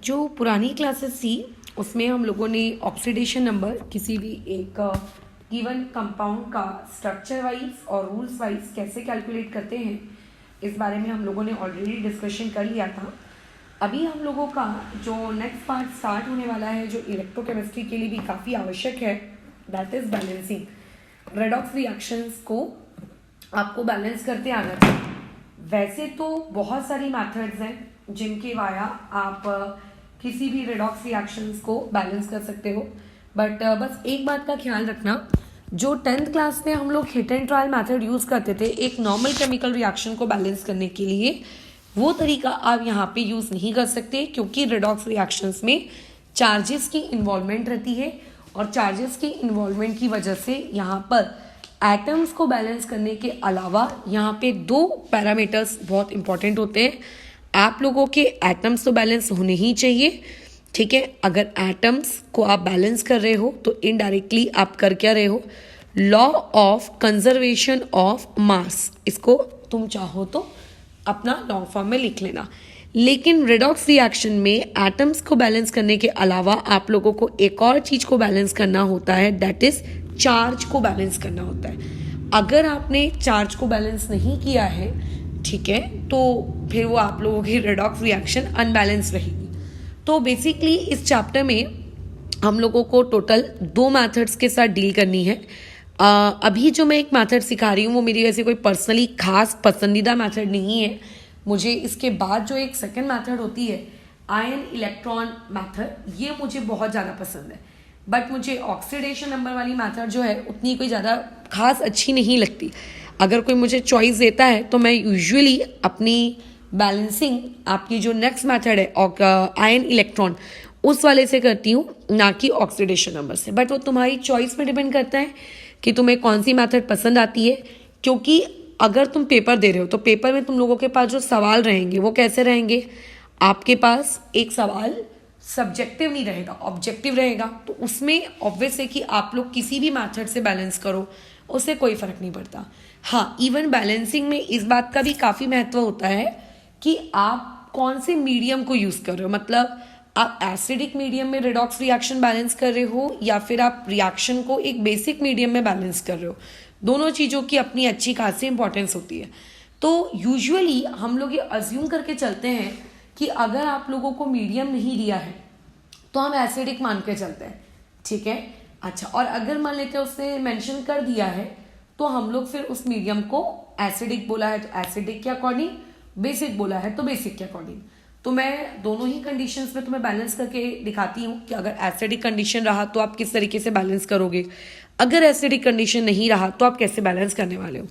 जो पुरानी क्लासेस थी उसमें हम लोगों ने ऑक्सीडेशन नंबर किसी भी एक गिवन कंपाउंड का स्ट्रक्चर वाइज और रूल्स वाइज कैसे कैलकुलेट करते हैं इस बारे में हम लोगों ने ऑलरेडी डिस्कशन कर लिया था। अभी हम लोगों का जो नेक्स्ट पार्ट स्टार्ट होने वाला है जो इलेक्ट्रोकेमिस्ट्री के लिए भी काफ़ी आवश्यक है, that is balancing. Redox reactions को आपको बैलेंस करते आना चाहिए। वैसे तो बहुत सारी मेथड्स हैं जिनके वाया आप किसी भी रेडॉक्स रिएक्शंस को बैलेंस कर सकते हो, बट बस एक बात का ख्याल रखना, जो 10th क्लास में हम लोग hit and trial method use करते थे एक नॉर्मल केमिकल रिएक्शन को बैलेंस करने के लिए, वो तरीका आप यहाँ पे यूज़ नहीं कर सकते क्योंकि रेडॉक्स रिएक्शंस में चार्जेस की इन्वॉल्वमेंट रहती है और चार्जेस की इन्वॉल्वमेंट की वजह से यहाँ पर एटम्स को बैलेंस करने के अलावा यहाँ पे दो पैरामीटर्स बहुत इंपॉर्टेंट होते हैं। आप लोगों के एटम्स तो बैलेंस होने ही चाहिए, ठीक है। अगर एटम्स को आप बैलेंस कर रहे हो तो इनडायरेक्टली आप कर क्या रहे हो, law of conservation of mass, इसको तुम चाहो तो अपना लॉन्ग फॉर्म में लिख लेना। लेकिन रेडॉक्स रिएक्शन में एटम्स को बैलेंस करने के अलावा आप लोगों को एक और चीज़ को बैलेंस करना होता है, दैट इज चार्ज को बैलेंस करना होता है। अगर आपने चार्ज को बैलेंस नहीं किया है, ठीक है, तो फिर वो आप लोगों की रेडॉक्स रिएक्शन अनबैलेंस रहेगी। तो बेसिकली इस चैप्टर में हम लोगों को टोटल 2 मेथड्स के साथ डील करनी है। अभी जो मैं एक मेथड सिखा रही हूँ वो मेरी वैसे कोई पर्सनली खास पसंदीदा मेथड नहीं है। मुझे इसके बाद जो एक सेकंड मेथड होती है आयन इलेक्ट्रॉन मेथड, ये मुझे बहुत ज़्यादा पसंद है, बट मुझे ऑक्सीडेशन नंबर वाली मेथड जो है उतनी कोई ज़्यादा खास अच्छी नहीं लगती। अगर कोई मुझे चॉइस देता है तो मैं यूजुअली अपनी बैलेंसिंग आपकी जो नेक्स्ट मेथड है आयन इलेक्ट्रॉन उस वाले से करती हूँ, ना कि ऑक्सीडेशन नंबर से। बट वो तुम्हारी चॉइस पे डिपेंड करता है कि तुम्हें कौन सी मेथड पसंद आती है, क्योंकि अगर तुम पेपर दे रहे हो तो पेपर में तुम लोगों के पास जो सवाल रहेंगे वो कैसे रहेंगे, आपके पास एक सवाल सब्जेक्टिव नहीं रहेगा, ऑब्जेक्टिव रहेगा। तो उसमें ऑब्वियस है कि आप लोग किसी भी मेथड से बैलेंस करो, उससे कोई फर्क नहीं पड़ता। हाँ, इवन बैलेंसिंग में इस बात का भी काफ़ी महत्व होता है कि आप कौन से मीडियम को यूज़ कर रहे हो, मतलब आप एसिडिक मीडियम में रेडॉक्स रिएक्शन बैलेंस कर रहे हो या फिर आप रिएक्शन को एक बेसिक मीडियम में बैलेंस कर रहे हो। दोनों चीज़ों की अपनी अच्छी खासी इंपॉर्टेंस होती है। तो यूजुअली हम लोग ये अज्यूम करके चलते हैं कि अगर आप लोगों को मीडियम नहीं दिया है तो हम एसिडिक मान के चलते हैं, ठीक है। अच्छा, और अगर मान लेते हैं उसने मेंशन कर दिया है तो हम लोग फिर उस मीडियम को एसिडिक बोला है तो एसिडिक के अकॉर्डिंग, बेसिक बोला है तो बेसिक के अकॉर्डिंग। तो मैं दोनों ही कंडीशंस में तुम्हें बैलेंस करके दिखाती हूँ कि अगर एसिडिक कंडीशन रहा तो आप किस तरीके से बैलेंस करोगे, अगर एसिडिक कंडीशन नहीं रहा तो आप कैसे बैलेंस करने वाले हो,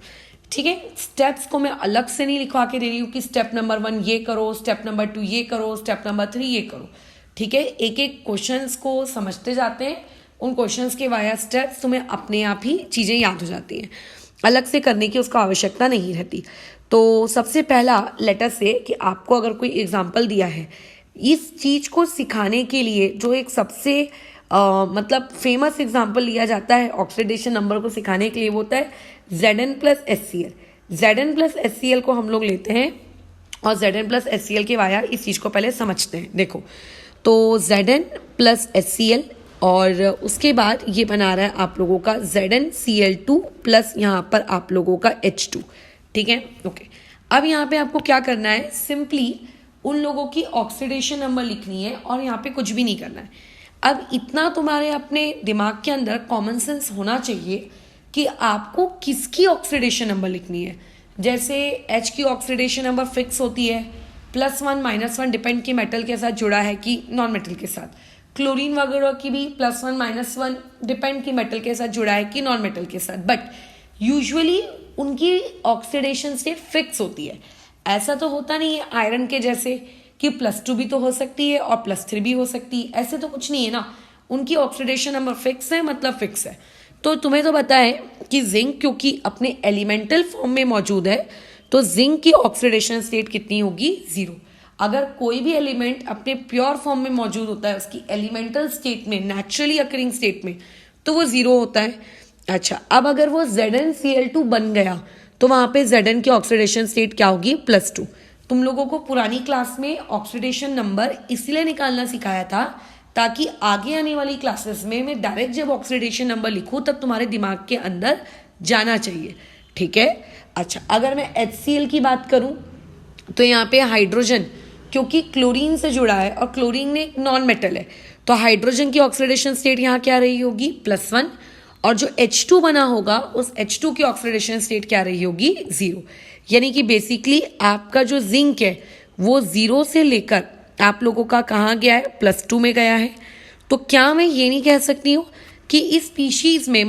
ठीक है। स्टेप्स को मैं अलग से नहीं लिखवा के दे रही हूँ कि स्टेप नंबर 1 ये करो, स्टेप नंबर 2 ये करो, स्टेप नंबर 3 ये करो, ठीक है। एक एक क्वेश्चंस को समझते जाते हैं, उन क्वेश्चंस के वाया स्टेप्स तुम्हें अपने आप ही चीज़ें याद हो जाती हैं, अलग से करने की उसका आवश्यकता नहीं रहती। तो सबसे पहला लेटर से कि आपको अगर कोई एग्जाम्पल दिया है, इस चीज़ को सिखाने के लिए जो एक सबसे मतलब फेमस एग्जाम्पल लिया जाता है ऑक्सीडेशन नंबर को सिखाने के लिए, वो होता है Zn plus HCl। Zn plus HCl को हम लोग लेते हैं और Zn प्लस HCl के वाया इस चीज़ को पहले समझते हैं। देखो, तो Zn प्लस HCl और उसके बाद ये बना रहा है आप लोगों का ZnCl2 प्लस यहाँ पर आप लोगों का H2, ठीक है, ओके। अब यहाँ पे आपको क्या करना है, सिंपली उन लोगों की ऑक्सीडेशन नंबर लिखनी है और यहाँ पे कुछ भी नहीं करना है। अब इतना तुम्हारे अपने दिमाग के अंदर कॉमन सेंस होना चाहिए कि आपको किसकी ऑक्सीडेशन नंबर लिखनी है। जैसे H की ऑक्सीडेशन नंबर फिक्स होती है, +1 -1 डिपेंड कि मेटल के साथ जुड़ा है कि नॉन मेटल के साथ। क्लोरीन वगैरह की भी +1 -1 डिपेंड कि मेटल के साथ जुड़ा है कि नॉन मेटल के साथ, बट यूजुअली उनकी ऑक्सीडेशन स्टेट फिक्स होती है। ऐसा तो होता नहीं है आयरन के जैसे कि +2 भी तो हो सकती है और +3 भी हो सकती है, ऐसे तो कुछ नहीं है ना। उनकी ऑक्सीडेशन नंबर फिक्स है, मतलब फिक्स है। तो तुम्हें तो पता है कि जिंक क्योंकि अपने एलिमेंटल फॉर्म में मौजूद है तो जिंक की ऑक्सीडेशन स्टेट कितनी होगी, 0। अगर कोई भी एलिमेंट अपने प्योर फॉर्म में मौजूद होता है उसकी एलिमेंटल स्टेट में, नेचुरली अकरिंग स्टेट में, तो वो 0 होता है। अच्छा, अब अगर वो ZnCl2 बन गया तो वहां पे Zn की ऑक्सीडेशन स्टेट क्या होगी, +2। तुम लोगों को पुरानी क्लास में ऑक्सीडेशन नंबर इसलिए निकालना सिखाया था ताकि आगे आने वाली क्लासेस में मैं डायरेक्ट जब ऑक्सीडेशन नंबर लिखूं तब तुम्हारे दिमाग के अंदर जाना चाहिए, ठीक है। अच्छा, अगर मैं HCl की बात करूं तो यहाँ पे हाइड्रोजन, क्योंकि क्लोरीन से जुड़ा है और क्लोरीन में एक नॉन मेटल है, तो हाइड्रोजन की ऑक्सीडेशन स्टेट यहाँ क्या रही होगी, +1, और जो H2 बना होगा उस H2 की ऑक्सीडेशन स्टेट क्या रही होगी, 0। यानी कि बेसिकली आपका जो जिंक है वो 0 से लेकर आप लोगों का कहाँ गया है, +2 में गया है। तो क्या मैं ये नहीं कह सकती हूँ कि इस स्पीशीज में,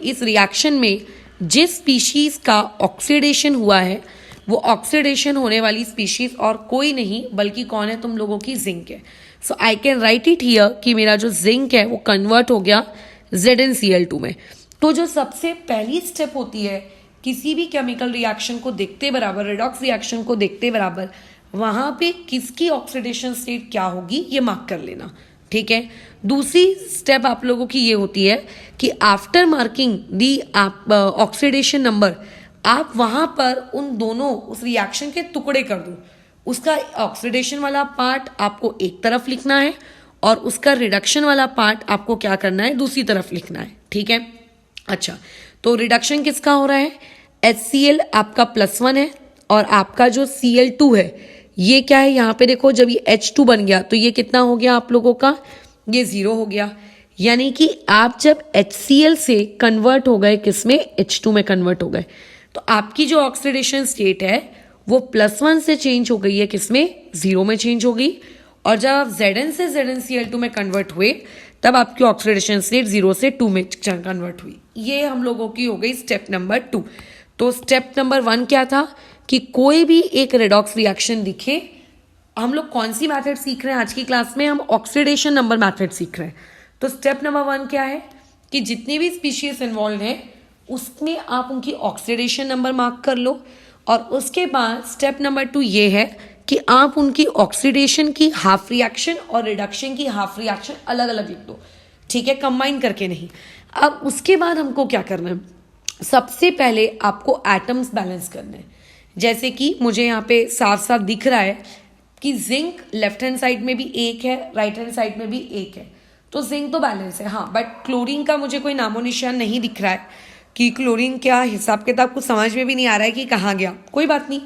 इस रिएक्शन में जिस स्पीशीज का ऑक्सीडेशन हुआ है वो ऑक्सीडेशन होने वाली स्पीशीज और कोई नहीं बल्कि कौन है, तुम लोगों की जिंक है। So I can write it here कि मेरा जो जिंक है वो कन्वर्ट हो गया ZnCl2 में। तो जो सबसे पहली स्टेप होती है किसी भी केमिकल रिएक्शन को देखते बराबर, रेडॉक्स रिएक्शन को देखते बराबर, वहां पे किसकी ऑक्सीडेशन स्टेट क्या होगी ये मार्क कर लेना, ठीक है। दूसरी स्टेप आप लोगों की ये होती है कि आफ्टर मार्किंग दी आप ऑक्सीडेशन नंबर, आप वहां पर उन दोनों उस रिएक्शन के टुकड़े कर दो। उसका ऑक्सीडेशन वाला पार्ट आपको एक तरफ लिखना है और उसका रिडक्शन वाला पार्ट आपको क्या करना है, दूसरी तरफ लिखना है, ठीक है। अच्छा, तो रिडक्शन किसका हो रहा है, HCl आपका +1 है और आपका जो Cl2 है ये क्या है, यहाँ पे देखो जब ये H2 बन गया तो ये कितना हो गया आप लोगों का, ये 0 हो गया। यानी कि आप जब HCl से कन्वर्ट हो गए किसमें, H2 में कन्वर्ट हो गए, तो आपकी जो ऑक्सीडेशन स्टेट है वो +1 से चेंज हो गई है किसमें, 0 में चेंज हो गई। और जब आप Zn से ZnCl2 में कन्वर्ट हुए तब आपकी ऑक्सीडेशन स्टेट 0 से 2 में कन्वर्ट हुई। ये हम लोगों की हो गई स्टेप नंबर 2। तो स्टेप नंबर 1 क्या था कि कोई भी एक रेडॉक्स रिएक्शन दिखे, हम लोग कौन सी मैथड सीख रहे हैं आज की क्लास में, हम ऑक्सीडेशन नंबर मैथड सीख रहे हैं। तो स्टेप नंबर 1 क्या है कि जितनी भी स्पीशीज इन्वॉल्व हैं उसमें आप उनकी ऑक्सीडेशन नंबर मार्क कर लो, और उसके बाद स्टेप नंबर 2 ये है कि आप उनकी ऑक्सीडेशन की हाफ रिएक्शन और रिडक्शन की हाफ रिएक्शन अलग अलग लिख दो, ठीक है, कंबाइन करके नहीं। अब उसके बाद हमको क्या करना है, सबसे पहले आपको एटम्स बैलेंस करने हैं। जैसे कि मुझे यहाँ पे साफ साफ दिख रहा है कि जिंक लेफ्ट हैंड साइड में भी 1 है, राइट हैंड साइड में भी 1 है, तो जिंक तो बैलेंस है, हाँ, बट क्लोरीन का मुझे कोई नामो निशान नहीं दिख रहा है कि क्लोरीन क्या हिसाब किताब, कुछ समझ में भी नहीं आ रहा है कि कहाँ गया। कोई बात नहीं,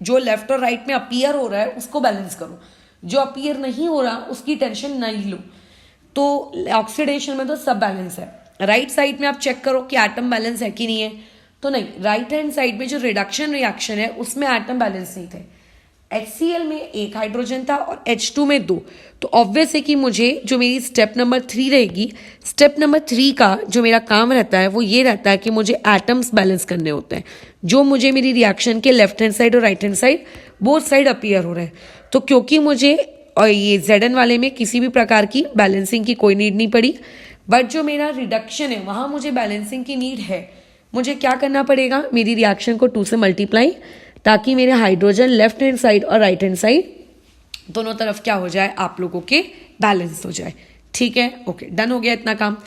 जो लेफ्ट और राइट में अपीयर हो रहा है उसको बैलेंस करो, जो अपीयर नहीं हो रहा उसकी टेंशन नहीं लो। तो ऑक्सीडेशन में तो सब बैलेंस है। राइट साइड में आप चेक करो कि एटम बैलेंस है कि नहीं है, तो नहीं, राइट हैंड साइड में जो रिडक्शन रिएक्शन है उसमें एटम बैलेंस नहीं थे। HCl में 1 हाइड्रोजन था और H2 में 2। तो ऑब्वियस है कि मुझे जो मेरी स्टेप नंबर 3 रहेगी, स्टेप नंबर 3 का जो मेरा काम रहता है वो ये रहता है कि मुझे एटम्स बैलेंस करने होते हैं, जो मुझे मेरी रिएक्शन के लेफ्ट हैंड साइड और right hand side both side appear हो रहे हैं। तो क्योंकि मुझे और ये Zn वाले में किसी भी प्रकार की बैलेंसिंग की कोई नीड नहीं पड़ी, बट जो मेरा रिडक्शन है वहाँ मुझे बैलेंसिंग की नीड है। मुझे क्या करना पड़ेगा, मेरी रिएक्शन को 2 से मल्टीप्लाई, ताकि मेरे हाइड्रोजन लेफ्ट हैंड साइड और राइट हैंड साइड दोनों तरफ क्या हो जाए, आप लोगों के बैलेंस हो जाए, ठीक है। ओके, डन हो गया इतना काम।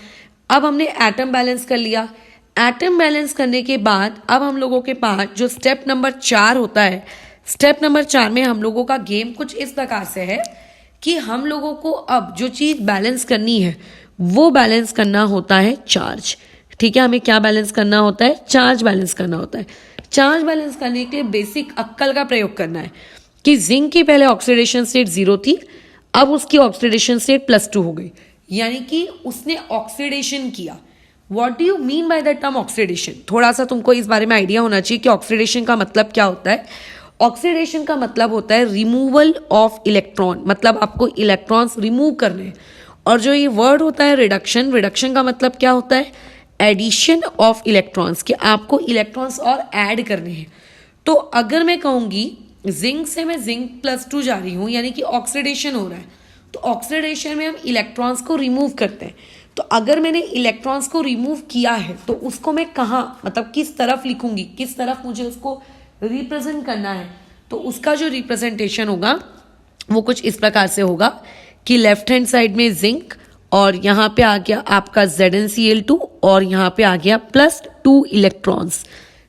अब हमने एटम बैलेंस कर लिया। एटम बैलेंस करने के बाद अब हम लोगों के पास जो स्टेप नंबर 4 होता है, स्टेप नंबर 4 में हम लोगों का गेम कुछ इस प्रकार से है कि हम लोगों को अब जो चीज़ बैलेंस करनी है वो बैलेंस करना होता है चार्ज, ठीक है। हमें क्या बैलेंस करना होता है, चार्ज बैलेंस करना होता है। चार्ज बैलेंस करने के लिए बेसिक अक्कल का प्रयोग करना है कि जिंक की पहले ऑक्सीडेशन स्टेट 0 थी, अब उसकी ऑक्सीडेशन स्टेट +2 हो गई, यानी कि उसने ऑक्सीडेशन किया। What do you mean by the term oxidation, थोड़ा सा तुमको इस बारे में आइडिया होना चाहिए कि ऑक्सीडेशन का मतलब क्या होता है। ऑक्सीडेशन का मतलब होता है रिमूवल ऑफ इलेक्ट्रॉन, मतलब आपको इलेक्ट्रॉन्स रिमूव करने। और जो ये वर्ड होता है रिडक्शन, रिडक्शन का मतलब क्या होता है, एडिशन ऑफ इलेक्ट्रॉन्स, कि आपको इलेक्ट्रॉन्स और ऐड करने हैं। तो अगर मैं कहूँगी जिंक से मैं जिंक +2 जा रही हूँ, यानी कि ऑक्सीडेशन हो रहा है, तो ऑक्सीडेशन में हम इलेक्ट्रॉन्स को रिमूव करते हैं। तो अगर मैंने इलेक्ट्रॉन्स को रिमूव किया है तो उसको मैं कहाँ, मतलब किस तरफ लिखूंगी, किस तरफ मुझे उसको रिप्रेजेंट करना है, तो उसका जो रिप्रेजेंटेशन होगा वो कुछ इस प्रकार से होगा कि लेफ्ट हैंड साइड में जिंक और यहाँ पे आ गया आपका ZnCl2 और यहाँ पे आ गया +2 इलेक्ट्रॉन्स।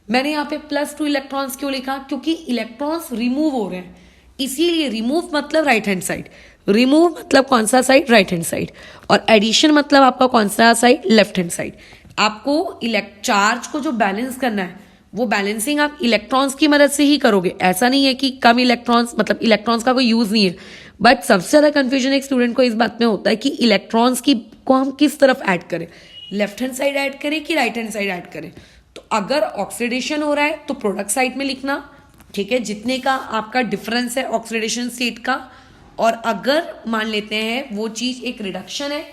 मैंने यहाँ पे +2 इलेक्ट्रॉन्स क्यों लिखा, क्योंकि इलेक्ट्रॉन्स रिमूव हो रहे हैं। इसीलिए रिमूव मतलब राइट हैंड साइड, रिमूव मतलब कौन सा साइड, राइट हैंड साइड, और एडिशन मतलब आपका कौन सा साइड, लेफ्ट हैंड साइड। आपको चार्ज को जो बैलेंस करना है वो बैलेंसिंग आप इलेक्ट्रॉन्स की मदद से ही करोगे। ऐसा नहीं है कि कम इलेक्ट्रॉन्स मतलब इलेक्ट्रॉन्स का कोई यूज नहीं है, बट सबसे ज्यादा कंफ्यूजन एक स्टूडेंट को इस बात में होता है कि इलेक्ट्रॉन्स की को हम किस तरफ ऐड करें, लेफ्ट हैंड साइड ऐड करें कि राइट हैंड साइड ऐड करें। तो अगर ऑक्सीडेशन हो रहा है तो प्रोडक्ट साइड में लिखना, ठीक है, जितने का आपका डिफरेंस है ऑक्सीडेशन स्टेट का। और अगर मान लेते हैं वो चीज एक रिडक्शन है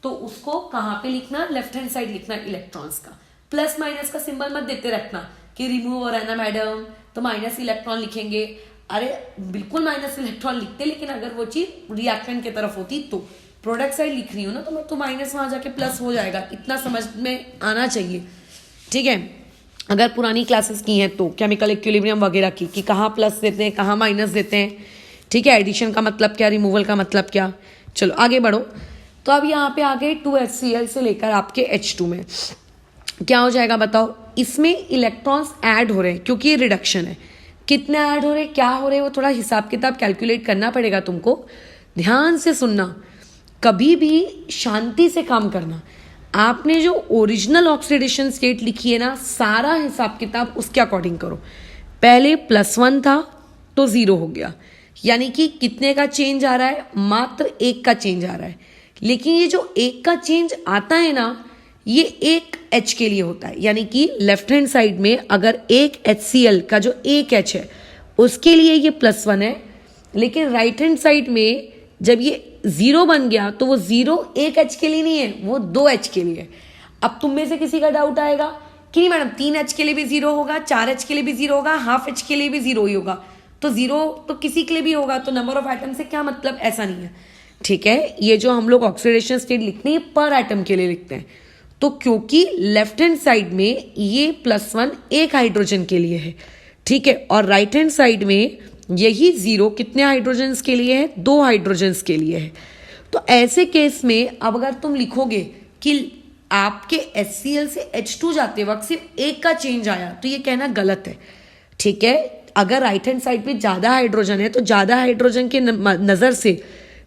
तो उसको कहाँ पे लिखना, लेफ्ट हैंड साइड लिखना इलेक्ट्रॉन्स का। प्लस माइनस का सिंबल मत देते रखना कि रिमूव हो रहा है ना मैडम तो माइनस इलेक्ट्रॉन लिखेंगे। अरे बिल्कुल माइनस इलेक्ट्रॉन लिखते, लेकिन अगर वो चीज रिएक्टेंट की तरफ होती तो प्रोडक्ट साइड लिख रही हूँ ना तो माइनस वहां जाके प्लस हो जाएगा, इतना समझ में आना चाहिए, ठीक है। अगर पुरानी क्लासेस की हैं तो केमिकल इक्विलिब्रियम वगैरह की कि कहाँ प्लस देते हैं कहाँ माइनस देते हैं, ठीक है। एडिशन का मतलब क्या, रिमूवल का मतलब क्या। चलो आगे बढ़ो। तो अब यहाँ पे आ गए 2HCl से लेकर आपके H2 में क्या हो जाएगा बताओ। इसमें इलेक्ट्रॉन्स ऐड हो रहे हैं क्योंकि ये रिडक्शन है। कितने ऐड हो रहे हैं, क्या हो रहे हैं, वो थोड़ा हिसाब किताब कैलकुलेट करना पड़ेगा तुमको। ध्यान से सुनना, कभी भी शांति से काम करना। आपने जो ओरिजिनल ऑक्सीडेशन स्टेट लिखी है ना, सारा हिसाब किताब उसके अकॉर्डिंग करो। पहले +1 था तो 0 हो गया, यानी कि कितने का चेंज आ रहा है, मात्र 1 का चेंज आ रहा है। लेकिन ये जो 1 का चेंज आता है ना, ये एक H के लिए होता है, यानी कि लेफ्ट हैंड साइड में अगर एक HCl का जो एक H है उसके लिए ये +1 है, लेकिन राइट हैंड साइड में जब ये 0 बन गया तो वो 0 एक H के लिए नहीं है, वो 2H के लिए है। अब तुम में से किसी का डाउट आएगा कि नहीं मैडम 3H के लिए भी 0 होगा, 4H के लिए भी 0 होगा, हाफ H के लिए भी 0 ही होगा, तो 0 तो किसी के लिए भी होगा, तो नंबर ऑफ एटम से क्या मतलब, ऐसा नहीं है, ठीक है। ये जो हम लोग ऑक्सीडेशन स्टेट लिखते हैं पर एटम के लिए लिखते हैं। तो क्योंकि लेफ्ट हैंड साइड में ये +1 एक हाइड्रोजन के लिए है, ठीक है, और राइट हैंड साइड में यही 0 कितने हाइड्रोजन्स के लिए है, 2 हाइड्रोजन्स के लिए है। तो ऐसे केस में अब अगर तुम लिखोगे कि आपके HCl से H2 जाते वक्त सिर्फ 1 का चेंज आया, तो ये कहना गलत है, ठीक है। अगर राइट हैंड साइड पे ज्यादा हाइड्रोजन है तो ज्यादा हाइड्रोजन के नजर से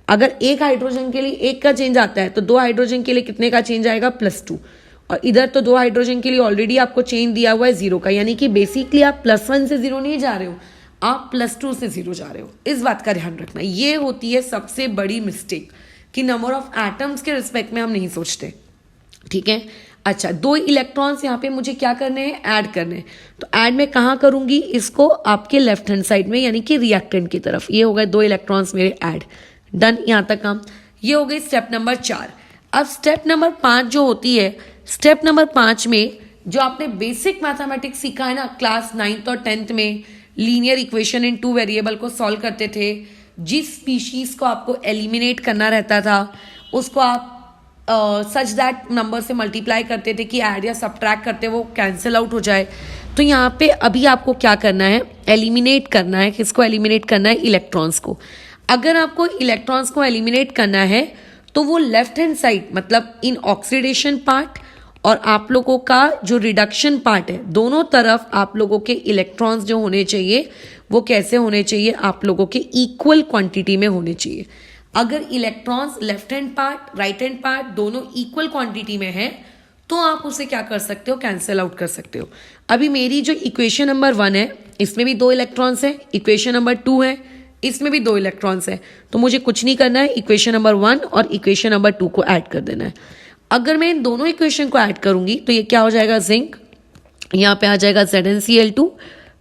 अगर एक हाइड्रोजन के लिए 1 का चेंज आता है तो 2 हाइड्रोजन के लिए कितने का चेंज आएगा, +2। और इधर तो 2 हाइड्रोजन के लिए ऑलरेडी आपको चेंज दिया हुआ है 0 का, यानी कि बेसिकली आप +1 से 0 नहीं जा रहे हो, आप +2 से 0 जा रहे हो। इस बात का ध्यान रखना, ये होती है सबसे बड़ी मिस्टेक कि नंबर ऑफ एटम्स के रिस्पेक्ट में हम नहीं सोचते, ठीक है। अच्छा, 2 इलेक्ट्रॉन्स यहाँ पे मुझे क्या करने हैं, ऐड करने हैं। तो ऐड में कहाँ करूंगी इसको, आपके लेफ्ट हैंड साइड में, यानी कि रिएक्टेंट की तरफ। ये हो गए 2 इलेक्ट्रॉन्स मेरे ऐड, डन, यहाँ तक काम। ये हो गई स्टेप नंबर 4। अब स्टेप नंबर 5 जो होती है, स्टेप नंबर 5 में जो आपने बेसिक मैथमेटिक्स सीखा है ना क्लास 9th और 10th में, लीनियर इक्वेशन इन 2 वेरिएबल को सॉल्व करते थे, जिस स्पीशीज को आपको एलिमिनेट करना रहता था उसको आप सच दैट नंबर से मल्टीप्लाई करते थे कि ऐड या सब्ट्रैक्ट करते वो कैंसिल आउट हो जाए। तो यहाँ पे अभी आपको क्या करना है, एलिमिनेट करना है। किसको एलिमिनेट करना है, इलेक्ट्रॉन्स को। अगर आपको इलेक्ट्रॉन्स को एलिमिनेट करना है तो वो लेफ्ट हैंड साइड मतलब इन ऑक्सीडेशन पार्ट और आप लोगों का जो रिडक्शन पार्ट है, दोनों तरफ आप लोगों के इलेक्ट्रॉन्स जो होने चाहिए वो कैसे होने चाहिए, आप लोगों के इक्वल क्वांटिटी में होने चाहिए। अगर electrons left hand part right hand part दोनों इक्वल क्वांटिटी में है तो आप उसे क्या कर सकते हो, कैंसिल आउट कर सकते हो। अभी मेरी जो इक्वेशन नंबर 1 है इसमें भी 2 इलेक्ट्रॉन्स है, इक्वेशन नंबर 2 है इसमें भी 2 इलेक्ट्रॉन्स है, तो मुझे कुछ नहीं करना है, इक्वेशन नंबर 1 और इक्वेशन नंबर 2 को ऐड कर देना है। अगर मैं इन दोनों इक्वेशन को ऐड करूंगी तो ये क्या हो जाएगा, जिंक, यहाँ पे आ जाएगा ZnCl2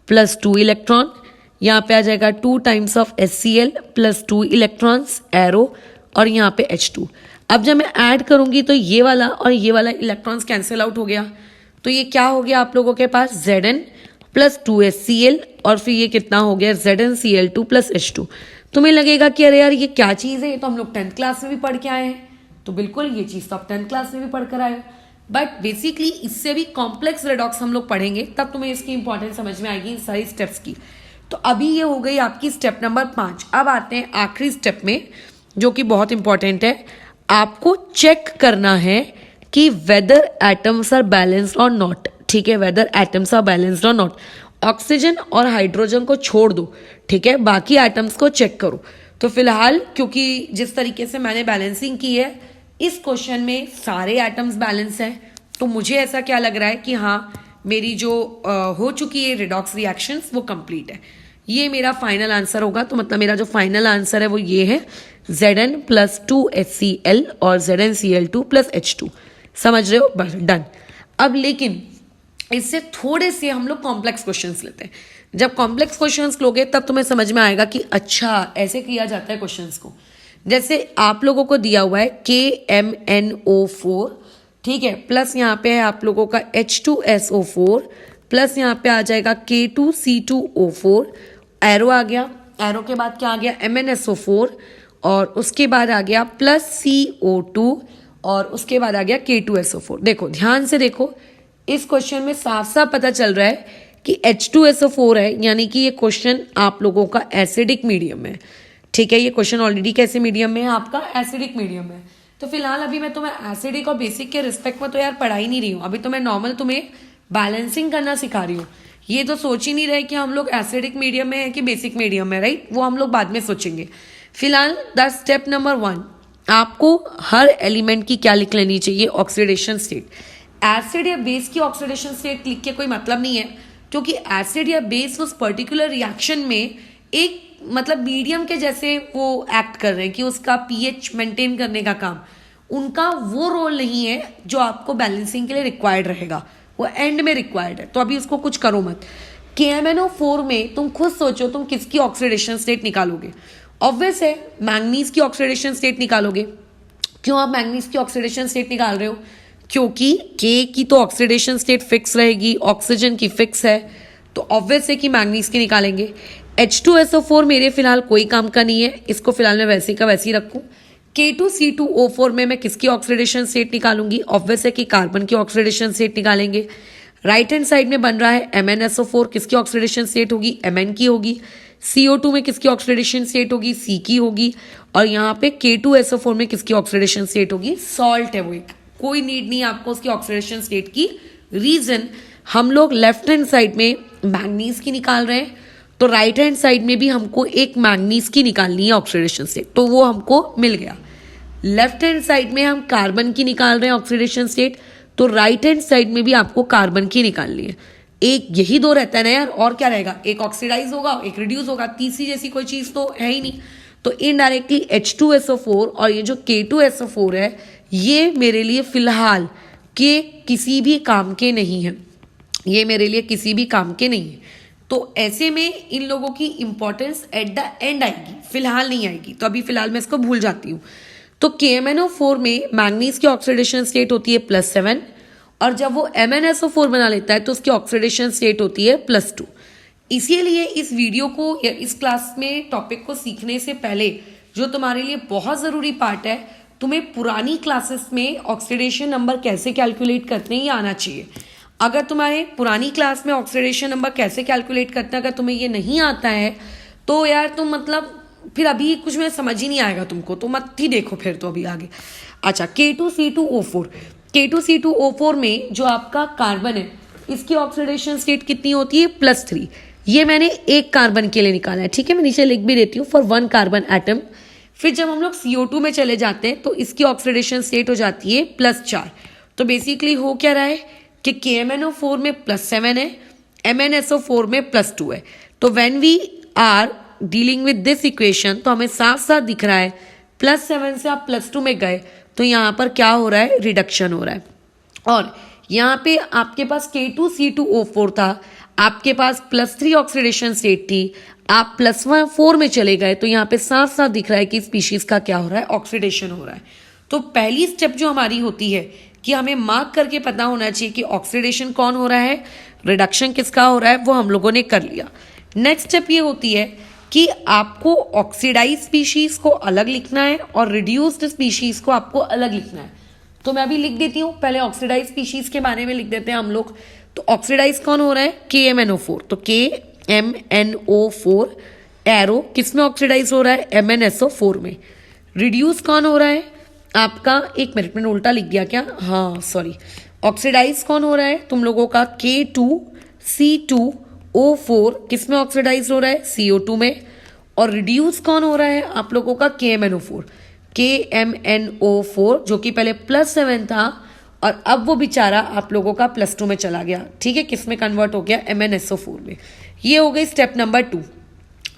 प्लस 2 इलेक्ट्रॉन, यहाँ पे आ जाएगा 2 times of HCl plus 2 electrons arrow, और यहाँ पे H2। अब जब मैं ऐड करूंगी तो ये वाला और ये वाला इलेक्ट्रॉन्स कैंसिल आउट हो गया, तो ये क्या हो गया आप लोगों के पास, Zn प्लस 2HCl, और फिर ये कितना हो गया ZnCl2 प्लस H2। तुम्हें लगेगा कि अरे यार ये क्या चीज़ है, ये तो हम लोग 10th क्लास में भी पढ़ के आए हैं। तो बिल्कुल ये चीज़ तो आप 10th क्लास में भी पढ़ कर आए हो, बट बेसिकली इससे भी कॉम्प्लेक्स रेडॉक्स हम लोग पढ़ेंगे, तब तुम्हें इसकी इंपॉर्टेंस समझ में आएगी इन सारी स्टेप्स की। तो अभी ये हो गई आपकी स्टेप नंबर 5। अब आते हैं आखिरी स्टेप में जो कि बहुत इंपॉर्टेंट है। आपको चेक करना है कि weather atoms are balanced or not, ठीक है, weather atoms are balanced or not. Oxygen और हाइड्रोजन को छोड़ दो, ठीक है, बाकी आइटम्स को चेक करो। तो फिलहाल क्योंकि जिस तरीके से मैंने बैलेंसिंग की है इस क्वेश्चन में सारे आइटम्स बैलेंस हैं, तो मुझे ऐसा क्या लग रहा है कि हाँ मेरी जो हो चुकी है रिडॉक्स रिएक्शंस वो कंप्लीट है। ये मेरा फाइनल आंसर होगा। तो मतलब मेरा जो फाइनल आंसर है वो ये है Zn + 2HCl और ZnCl2 + H2। समझ रहे हो? बस डन। अब लेकिन इससे थोड़े से हम लोग कॉम्प्लेक्स क्वेश्चंस लेते हैं। जब कॉम्प्लेक्स क्वेश्चंस लोगे तब तुम्हें समझ में आएगा कि अच्छा ऐसे किया जाता है क्वेश्चंस को। जैसे आप लोगों को दिया हुआ है KMNO4, ठीक है, प्लस यहाँ पे है आप लोगों का H2SO4, प्लस यहाँ पे आ जाएगा K2C2O4, एरो आ गया, एरो के बाद क्या आ गया MnSO4, और उसके बाद आ गया प्लस CO2, और उसके बाद आ गया K2SO4। देखो ध्यान से देखो, इस क्वेश्चन में साफ साफ पता चल रहा है कि H2SO4 है, यानी कि ये क्वेश्चन आप लोगों का एसिडिक मीडियम में, ठीक है। ये क्वेश्चन ऑलरेडी कैसे मीडियम में है? आपका एसिडिक मीडियम में। तो फिलहाल अभी मैं तुम्हें एसिडिक और बेसिक के रिस्पेक्ट में तो यार पढ़ा ही नहीं रही हूँ, अभी तो मैं नॉर्मल तुम्हें बैलेंसिंग करना सिखा रही हूँ। ये तो सोच ही नहीं रहे कि हम लोग एसिडिक मीडियम में है कि बेसिक मीडियम में, राइट? वो हम लोग बाद में सोचेंगे। फिलहाल द स्टेप नंबर 1, आपको हर एलिमेंट की क्या लिख लेनी चाहिए? Oxidation state. एसिड या बेस की ऑक्सीडेशन स्टेट लिख के कोई मतलब नहीं है, क्योंकि एसिड या बेस उस पर्टिकुलर रिएक्शन में एक मतलब मीडियम के जैसे वो एक्ट कर रहे हैं कि उसका पीएच मेंटेन करने का काम, उनका वो रोल नहीं है जो आपको बैलेंसिंग के लिए रिक्वायर्ड रहेगा, वो एंड में रिक्वायर्ड है। तो अभी उसको कुछ करो मत। KMNO4 में तुम खुद सोचो तुम किसकी ऑक्सीडेशन स्टेट निकालोगे? ऑब्वियस है मैंगनीज की ऑक्सीडेशन स्टेट निकालोगे। क्यों आप मैंगनीज की ऑक्सीडेशन स्टेट निकाल रहे हो? क्योंकि K की तो ऑक्सीडेशन स्टेट फिक्स रहेगी, ऑक्सीजन की फिक्स है, तो ऑब्वियस है कि मैंगनीज की निकालेंगे। H2SO4 मेरे फिलहाल कोई काम का नहीं है, इसको फिलहाल मैं वैसे का वैसे ही रखूँ। K2C2O4 में मैं किसकी ऑक्सीडेशन स्टेट निकालूंगी? ऑब्वियस है कि कार्बन की ऑक्सीडेशन स्टेट निकालेंगे। राइट हैंड साइड में बन रहा है MnSO4, किसकी ऑक्सीडेशन स्टेट होगी? Mn की होगी। CO2 में किसकी ऑक्सीडेशन स्टेट होगी? C की होगी। और यहाँ पे K2SO4 में किसकी ऑक्सीडेशन स्टेट होगी? सॉल्ट है वो एक, कोई नीड नहीं आपको उसकी ऑक्सीडेशन स्टेट की। रीजन हम लोग लेफ्ट हैंड साइड में मैंगनीज की निकाल रहे हैं, तो राइट हैंड साइड में भी हमको एक मैंगनीज की निकालनी है ऑक्सीडेशन स्टेट, तो वो हमको मिल गया। लेफ्ट हैंड साइड में हम कार्बन की निकाल रहे हैं ऑक्सीडेशन स्टेट, तो राइट हैंड साइड में भी आपको कार्बन की निकालनी है। एक यही दो रहता है ना यार, और क्या रहेगा? एक ऑक्सीडाइज होगा, एक रिड्यूस होगा, तीसरी जैसी कोई चीज तो है ही नहीं। तो इनडायरेक्टली H2SO4 और ये जो K2SO4 है, ये मेरे लिए फिलहाल के किसी भी काम के नहीं है, ये मेरे लिए किसी भी काम के नहीं है। तो ऐसे में इन लोगों की इंपॉर्टेंस एट द एंड आएगी, फिलहाल नहीं आएगी। तो अभी फिलहाल मैं इसको भूल जाती हूँ। तो KMNO4 में मैंगनीज की ऑक्सीडेशन स्टेट होती है +7, और जब वो MnSO4 बना लेता है तो उसकी ऑक्सीडेशन स्टेट होती है +2। इसीलिए इस वीडियो को या इस क्लास में टॉपिक को सीखने से पहले जो तुम्हारे लिए बहुत ज़रूरी पार्ट है, तुम्हें पुरानी क्लासेस में ऑक्सीडेशन नंबर कैसे कैलकुलेट करते हैं ये आना चाहिए। अगर तुम्हारे पुरानी क्लास में ऑक्सीडेशन नंबर कैसे कैलकुलेट करते हैं अगर तुम्हें ये नहीं आता है तो यार तुम मतलब फिर अभी कुछ में समझ ही नहीं आएगा तुमको, तो मत ही देखो फिर तो अभी आगे। अच्छा, K2C2O4, K2C2O4 में जो आपका कार्बन है इसकी ऑक्सीडेशन स्टेट कितनी होती है? +3। ये मैंने एक कार्बन के लिए निकाला है, ठीक है, मैं नीचे लिख भी देती हूँ, फॉर 1 कार्बन एटम। फिर जब हम लोग CO2 में चले जाते हैं तो इसकी ऑक्सीडेशन स्टेट हो जाती है +4। तो बेसिकली हो क्या रहा है कि KMNO4 में +7 है, MnSO4 में +2 है। तो when we are dealing with this equation तो हमें साफ साफ दिख रहा है +7 से आप +2 में गए तो यहाँ पर क्या हो रहा है? रिडक्शन हो रहा है। और यहाँ पे आपके पास K2C2O4 था, आपके पास +3 ऑक्सीडेशन स्टेट थी, आप +4 में चले गए तो यहाँ पे साफ साफ दिख रहा है कि स्पीशीज का क्या हो रहा है? ऑक्सीडेशन हो रहा है। तो पहली स्टेप जो हमारी होती है कि हमें मार्क करके पता होना चाहिए कि ऑक्सीडेशन कौन हो रहा है, रिडक्शन किसका हो रहा है, वो हम लोगों ने कर लिया। नेक्स्ट स्टेप ये होती है कि आपको ऑक्सीडाइज स्पीशीज को अलग लिखना है और रिड्यूस्ड स्पीशीज को आपको अलग लिखना है। तो मैं अभी लिख देती हूँ, पहले ऑक्सीडाइज स्पीशीज के बारे में लिख देते हैं हम लोग। तो ऑक्सीडाइज कौन हो रहा है? KMNO4। तो KMNO4 एरो किस में ऑक्सीडाइज हो रहा है? MnSO4 में। रिड्यूस कौन हो रहा है आपका? एक मिनट, मैंने उल्टा लिख दिया क्या? हाँ सॉरी। ऑक्सीडाइज कौन हो रहा है तुम लोगों का? K2C2 O4 किस में ऑक्सीडाइज हो रहा है, CO2 में, और रिड्यूस कौन हो रहा है आप लोगों का, KMNO4 जो कि पहले +7 था और अब वो बेचारा आप लोगों का +2 में चला गया, ठीक है, किस में कन्वर्ट हो गया, MnSO4 में। ये हो गई स्टेप नंबर 2।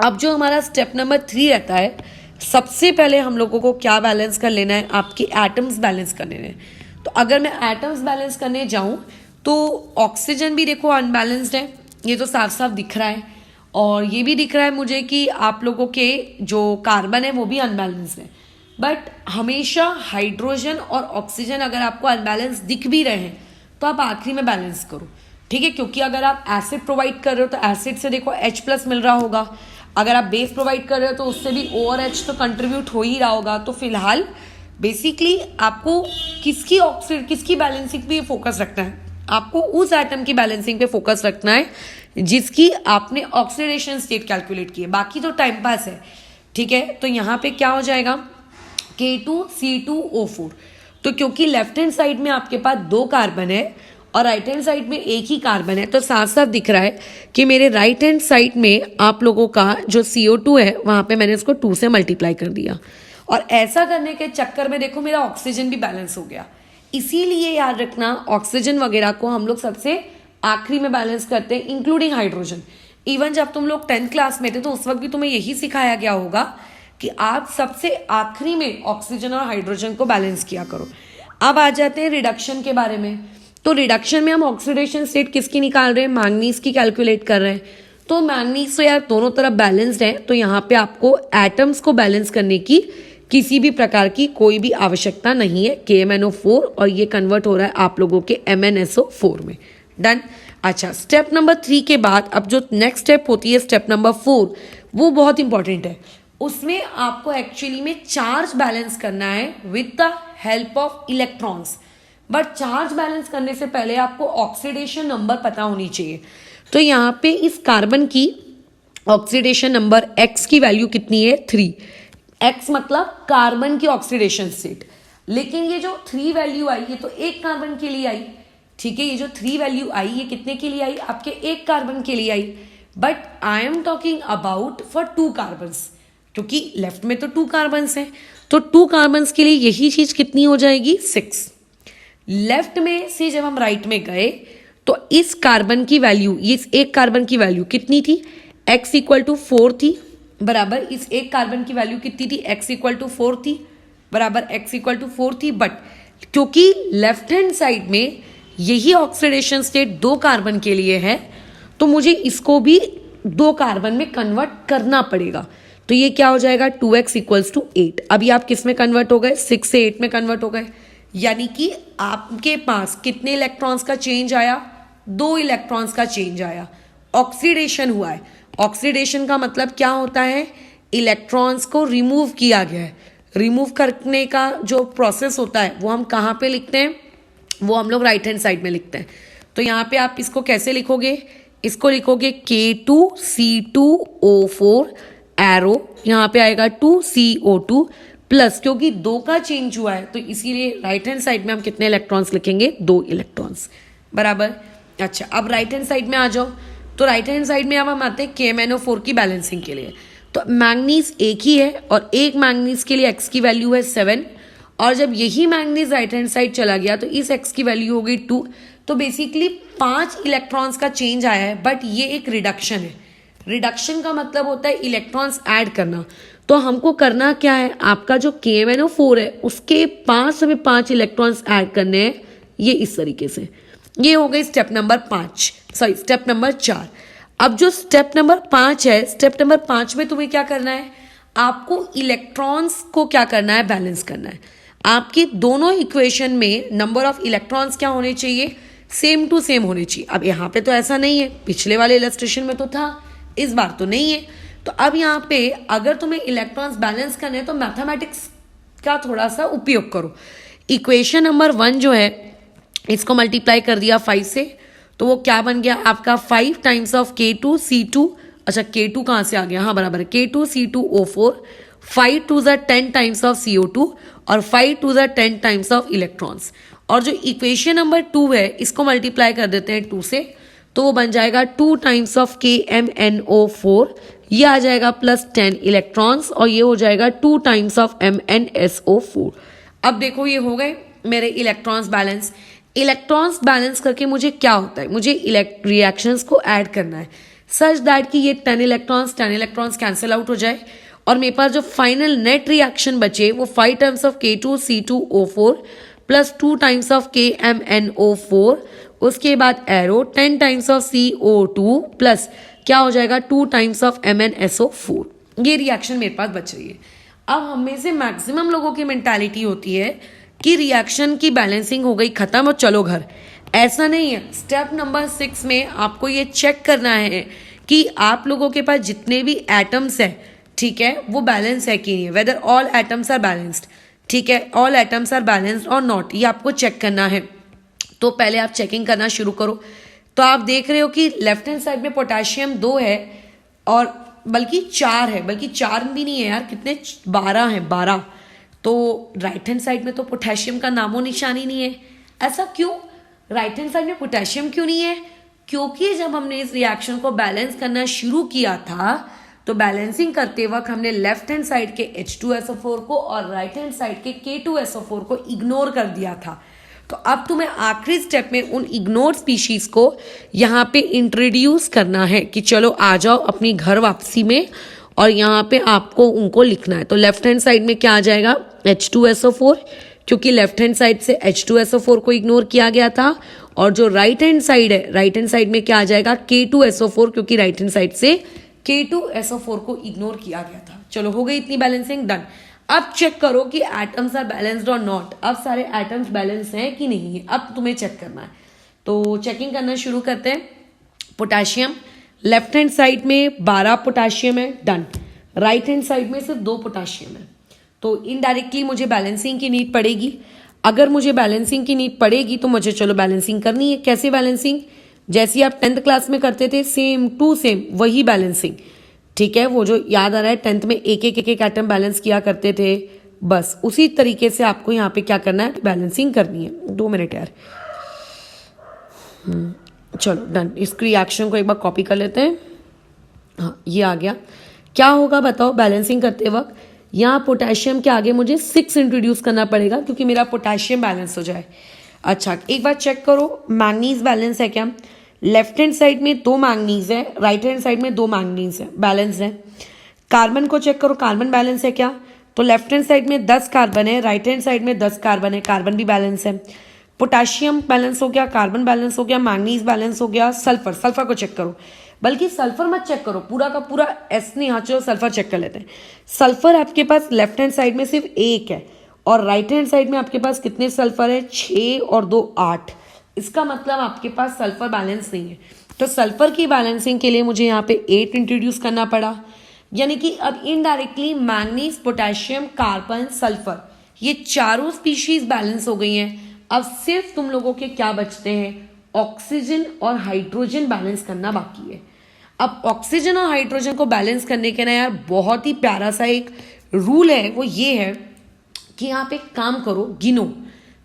अब जो हमारा स्टेप नंबर 3 रहता है, सबसे पहले हम लोगों को क्या बैलेंस कर लेना है, आपके एटम्स बैलेंस करने हैं। तो अगर मैं एटम्स बैलेंस करने जाऊं तो ऑक्सीजन भी देखो अनबैलेंस्ड है, ये तो साफ साफ दिख रहा है, और ये भी दिख रहा है मुझे कि आप लोगों के जो कार्बन है वो भी अनबैलेंस्ड है। बट हमेशा हाइड्रोजन और ऑक्सीजन अगर आपको अनबैलेंस दिख भी रहे हैं तो आप आखिरी में बैलेंस करो, ठीक है, क्योंकि अगर आप एसिड प्रोवाइड कर रहे हो तो एसिड से देखो H+ मिल रहा होगा, अगर आप बेस प्रोवाइड कर रहे हो तो उससे भी OH तो कंट्रीब्यूट हो ही रहा होगा। तो फिलहाल बेसिकली आपको किसकी बैलेंसिंग पे फोकस रखना है, आपको उस एटम की बैलेंसिंग पे फोकस रखना है जिसकी आपने ऑक्सीडेशन स्टेट कैलकुलेट की है, बाकी तो टाइम पास है, ठीक है। तो यहाँ पे क्या हो जाएगा, K2C2O4। तो क्योंकि लेफ्ट हैंड साइड में आपके पास 2 कार्बन है और राइट हैंड साइड में 1 ही कार्बन है, तो साफ साफ दिख रहा है कि मेरे राइट हैंड साइड में आप लोगों का जो CO2 है वहां पे मैंने इसको 2 से मल्टीप्लाई कर दिया, और ऐसा करने के चक्कर में देखो मेरा ऑक्सीजन भी बैलेंस हो गया। इसीलिए याद रखना, ऑक्सीजन वगैरह को हम लोग सबसे आखिरी में बैलेंस करते हैं, इंक्लूडिंग हाइड्रोजन। इवन जब तुम लोग 10th क्लास में थे तो उस वक्त भी तुम्हें यही सिखाया गया होगा कि आप सबसे आखिरी में ऑक्सीजन और हाइड्रोजन को बैलेंस किया करो। अब आ जाते हैं रिडक्शन के बारे में। तो रिडक्शन में हम ऑक्सीडेशन स्टेट किसकी निकाल रहे हैं, मैंगनीज की कैलकुलेट कर रहे हैं। तो मैंगनीज तो यार दोनों तरफ बैलेंस्ड है, तो यहाँ पे आपको एटम्स को बैलेंस करने की किसी भी प्रकार की कोई भी आवश्यकता नहीं है, KMNO4, और ये कन्वर्ट हो रहा है आप लोगों के MnSO4 में। डन। अच्छा, स्टेप नंबर 3 के बाद अब जो नेक्स्ट स्टेप होती है स्टेप नंबर 4, वो बहुत इंपॉर्टेंट है। उसमें आपको एक्चुअली में चार्ज बैलेंस करना है with the help of electrons. But charge balance करने से पहले आपको ऑक्सीडेशन नंबर पता होनी चाहिए। तो यहाँ पे इस कार्बन की ऑक्सीडेशन नंबर X की वैल्यू कितनी है, 3। X मतलब कार्बन की ऑक्सीडेशन स्टेट। लेकिन ये जो 3 वैल्यू आई, ये तो एक कार्बन के लिए आई, ठीक है, ये जो 3 वैल्यू आई ये कितने के लिए आई, आपके एक कार्बन के लिए आई। But I am talking about for 2 carbons, क्योंकि लेफ्ट में तो 2 कार्बन्स हैं, तो 2 कार्बन्स के लिए यही चीज कितनी हो जाएगी, 6। लेफ्ट में से जब हम राइट में गए तो इस कार्बन की वैल्यू, इस एक कार्बन की वैल्यू कितनी थी, X = 4 थी, बराबर। इस एक कार्बन की वैल्यू कितनी थी, X = 4 थी, बराबर, X = 4 थी। बट क्योंकि लेफ्ट हैंड साइड में यही ऑक्सीडेशन स्टेट 2 कार्बन के लिए है, तो मुझे इसको भी 2 कार्बन में कन्वर्ट करना पड़ेगा। तो ये क्या हो जाएगा, 2X = 8। अभी आप किस में कन्वर्ट हो गए, 6 से 8 में कन्वर्ट हो गए, यानी कि आपके पास कितने इलेक्ट्रॉन्स का चेंज आया, 2 इलेक्ट्रॉन्स का चेंज आया। ऑक्सीडेशन हुआ है। ऑक्सीडेशन का मतलब क्या होता है, इलेक्ट्रॉन्स को रिमूव किया गया है। रिमूव करने का जो प्रोसेस होता है वो हम कहाँ पे लिखते हैं, वो हम लोग राइट हैंड साइड में लिखते हैं। तो यहाँ पे आप इसको कैसे लिखोगे, इसको लिखोगे K2C2O4 एरो, यहाँ पे आएगा 2CO2 प्लस, क्योंकि 2 का चेंज हुआ है तो इसीलिए राइट हैंड साइड में हम कितने इलेक्ट्रॉन्स लिखेंगे, 2 इलेक्ट्रॉन्स, बराबर। अच्छा, अब राइट हैंड साइड में आ जाओ। तो राइट हैंड साइड में अब हम आते हैं KMNO4 की बैलेंसिंग के लिए। तो मैंगनीज एक ही है और एक मैंगनीज के लिए X की वैल्यू है 7, और जब यही मैंगनीज राइट हैंड साइड चला गया तो इस X की वैल्यू हो गई 2। तो बेसिकली 5 इलेक्ट्रॉन्स का चेंज आया है, बट ये एक रिडक्शन है। रिडक्शन का मतलब होता है इलेक्ट्रॉन्स ऐड करना। तो हमको करना क्या है, आपका जो KMNO4 है उसके 5 इलेक्ट्रॉन्स ऐड करने हैं, ये इस तरीके से। ये हो गई स्टेप नंबर 4। अब जो स्टेप नंबर 5 है, स्टेप नंबर 5 में तुम्हें क्या करना है, आपको इलेक्ट्रॉन्स को क्या करना है, बैलेंस करना है। आपकी दोनों इक्वेशन में नंबर ऑफ इलेक्ट्रॉन्स क्या होने चाहिए, सेम टू सेम होने चाहिए। अब यहाँ पे तो ऐसा नहीं है, पिछले वाले इलस्ट्रेशन में तो था, इस बार तो नहीं है। तो अब यहाँ पे अगर तुम्हें इलेक्ट्रॉन्स बैलेंस करने हैं तो मैथमेटिक्स का थोड़ा सा उपयोग करो। इक्वेशन नंबर 1 जो है इसको मल्टीप्लाई कर दिया 5 से, तो वो क्या बन गया आपका 5 टाइम्स ऑफ K2C2। अच्छा, K2 कहाँ से आ गया, हाँ बराबर, K2C2O4, 5 2 ज़ा 10 टाइम्स ऑफ CO2 और 5 2 ज़ा 10 टाइम्स ऑफ इलेक्ट्रॉन्स। और जो इक्वेशन नंबर 2 है इसको मल्टीप्लाई कर देते हैं 2 से, तो वो बन जाएगा 2 टाइम्स ऑफ KMnO4, ये आ जाएगा +10 इलेक्ट्रॉन्स, और ये हो जाएगा 2 टाइम्स ऑफ MnSO4। अब देखो ये हो गए मेरे इलेक्ट्रॉन्स बैलेंस। इलेक्ट्रॉन्स बैलेंस करके मुझे क्या होता है, मुझे रिएक्शंस को ऐड करना है सच दैट कि ये 10 इलेक्ट्रॉन्स कैंसिल आउट हो जाए, और मेरे पास जो फाइनल नेट रिएक्शन बचे वो 5 times of K2C2O4 plus 2 times of KMnO4, उसके बाद arrow 10 times of CO2 plus क्या हो जाएगा 2 टाइम्स ऑफ MnSO4। ये रिएक्शन मेरे पास बच रही है। अब हम में से मैक्सिमम लोगों की मेंटालिटी होती है कि रिएक्शन की बैलेंसिंग हो गई खत्म और चलो घर। ऐसा नहीं है। स्टेप नंबर 6 में आपको ये चेक करना है कि आप लोगों के पास जितने भी एटम्स है, ठीक है, वो बैलेंस है कि नहीं, whether all atoms are balanced, ठीक है, all atoms are balanced or not, ये आपको चेक करना है। तो पहले आप चेकिंग करना शुरू करो। तो आप देख रहे हो कि लेफ्ट हैंड साइड में पोटेशियम 2 है, और बल्कि 4 है, बल्कि 4 भी नहीं है यार, कितने 12 है, 12। तो राइट हैंड साइड में तो पोटेशियम का नामो निशान ही नहीं है। ऐसा क्यों? राइट हैंड साइड में पोटेशियम क्यों नहीं है? क्योंकि जब हमने इस रिएक्शन को बैलेंस करना शुरू किया था तो बैलेंसिंग करते वक्त हमने लेफ्ट हैंड साइड के H2SO4 को और राइट हैंड साइड के K2SO4 को इग्नोर कर दिया था। तो अब तुम्हें आखिरी स्टेप में उन इग्नोर स्पीशीज को यहाँ पे इंट्रोड्यूस करना है कि चलो आ जाओ अपनी घर वापसी में, और यहाँ पे आपको उनको लिखना है। तो लेफ्ट हैंड साइड में क्या आ जाएगा H2SO4, क्योंकि लेफ्ट हैंड साइड से H2SO4 को इग्नोर किया गया था, और जो राइट हैंड साइड है, राइट हैंड साइड में क्या आ जाएगा K2SO4, क्योंकि राइट हैंड साइड से K2SO4 को इग्नोर किया गया था। चलो हो गई इतनी बैलेंसिंग, डन। अब चेक करो कि atoms are balanced or not. अब सारे एटम्स बैलेंस हैं कि नहीं है, अब तुम्हें चेक करना है। तो चेकिंग करना शुरू करते हैं। पोटेशियम लेफ्ट हैंड साइड में 12 पोटेशियम है, डन। राइट हैंड साइड में सिर्फ 2 पोटेशियम है, तो इनडायरेक्टली मुझे बैलेंसिंग की नीड पड़ेगी। अगर मुझे बैलेंसिंग की नीड पड़ेगी तो मुझे चलो बैलेंसिंग करनी है। कैसे बैलेंसिंग? जैसी आप 10th क्लास में करते थे, सेम टू सेम वही बैलेंसिंग, ठीक है। वो जो याद आ रहा है 10th में एक एक एटम बैलेंस किया करते थे, बस उसी तरीके से आपको यहाँ पे क्या करना है, बैलेंसिंग करनी है। 2 मिनट यार, चलो डन। इस रिएक्शन को एक बार कॉपी कर लेते हैं। हाँ, ये आ गया। क्या होगा बताओ बैलेंसिंग करते वक्त? यहाँ पोटेशियम के आगे मुझे 6 इंट्रोड्यूस करना पड़ेगा क्योंकि मेरा पोटेशियम बैलेंस हो जाए। अच्छा, एक बार चेक करो मैंगनीज बैलेंस है क्या? लेफ्ट हैंड साइड में 2 मैंगनीज है, राइट हैंड साइड में 2 मैंगनीज है, बैलेंस है। कार्बन को चेक करो, कार्बन बैलेंस है क्या? तो लेफ्ट हैंड साइड में 10 कार्बन है, राइट हैंड साइड में 10 कार्बन है, कार्बन भी बैलेंस है। पोटेशियम बैलेंस हो गया, कार्बन बैलेंस हो गया, मैंगनीज बैलेंस हो गया। सल्फर, सल्फर को चेक करो, बल्कि सल्फर मत चेक करो, पूरा का पूरा एस नहीं, यहाँ चलो सल्फर चेक कर लेते हैं। सल्फर आपके पास लेफ्ट हैंड साइड में सिर्फ 1 है, और राइट हैंड साइड में आपके पास कितने सल्फर है? 6 और 2 8। इसका मतलब आपके पास सल्फर बैलेंस नहीं है। तो सल्फर की बैलेंसिंग के लिए मुझे यहाँ पे 8 इंट्रोड्यूस करना पड़ा, यानी कि अब indirectly manganese, potassium, carbon, sulphur, ये चारों स्पीशीज बैलेंस हो गई हैं। अब सिर्फ तुम लोगों के क्या बचते हैं? ऑक्सीजन और हाइड्रोजन बैलेंस करना बाकी है। अब ऑक्सीजन और हाइड्रोजन को बैलेंस करने के ना यार बहुत ही प्यारा सा एक रूल है, वो ये है कि यहाँ पे काम करो, गिनो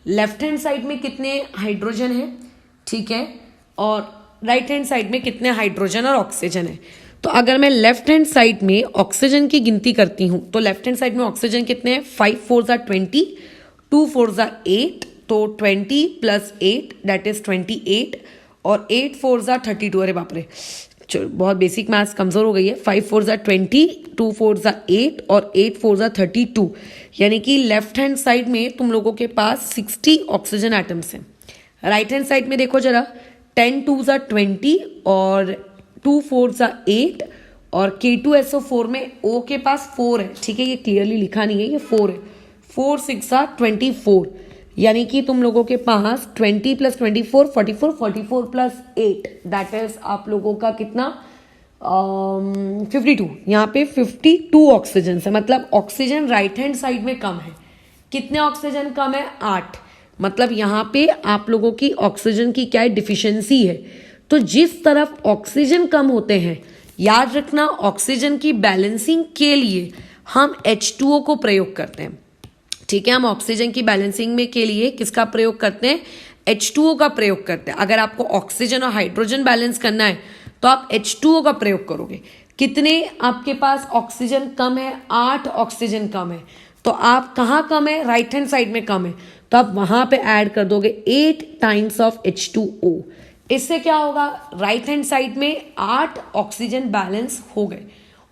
लेफ्ट हैंड साइड में कितने हाइड्रोजन है, ठीक है, और राइट हैंड साइड में कितने हाइड्रोजन और ऑक्सीजन है। तो अगर मैं लेफ्ट हैंड साइड में ऑक्सीजन की गिनती करती हूं तो लेफ्ट हैंड साइड में ऑक्सीजन कितने हैं? 5 4 20, 2 4 8, तो 20 + 8 दैट इज 28, और 8 4 32। अरे बाप रे, चलो बहुत बेसिक मैथ्स कमजोर हो गई है। 5 4 20, 2 4 8 और 8 4 32, यानी कि लेफ्ट हैंड साइड में तुम लोगों के पास 60 ऑक्सीजन एटम्स हैं। राइट हैंड साइड में देखो जरा, 10 2 20 और 2 4 8, और K2SO4 में O के पास 4 है, ठीक है, ये क्लियरली लिखा नहीं है, ये 4 है। 4 6 24, यानी कि तुम लोगों के पास 20 + 24 44, 44 + 8 दैट इज आप लोगों का कितना? 52। यहाँ पे 52 ऑक्सीजन है, मतलब ऑक्सीजन राइट हैंड साइड में कम है। कितने ऑक्सीजन कम है? 8। मतलब यहाँ पे आप लोगों की ऑक्सीजन की क्या है? डिफिशियंसी है। तो जिस तरफ ऑक्सीजन कम होते हैं, याद रखना ऑक्सीजन की बैलेंसिंग के लिए हम H2O को प्रयोग करते हैं, ठीक है। हम ऑक्सीजन की बैलेंसिंग में के लिए किसका प्रयोग करते हैं? H2O का प्रयोग करते हैं। अगर आपको ऑक्सीजन और हाइड्रोजन बैलेंस करना है तो आप H2O का प्रयोग करोगे। कितने आपके पास ऑक्सीजन कम है? 8 ऑक्सीजन कम है। तो आप कहाँ कम है? राइट हैंड साइड में कम है, तो आप वहां पे ऐड कर दोगे 8 टाइम्स ऑफ H2O। इससे क्या होगा? राइट हैंड साइड में 8 ऑक्सीजन बैलेंस हो गए।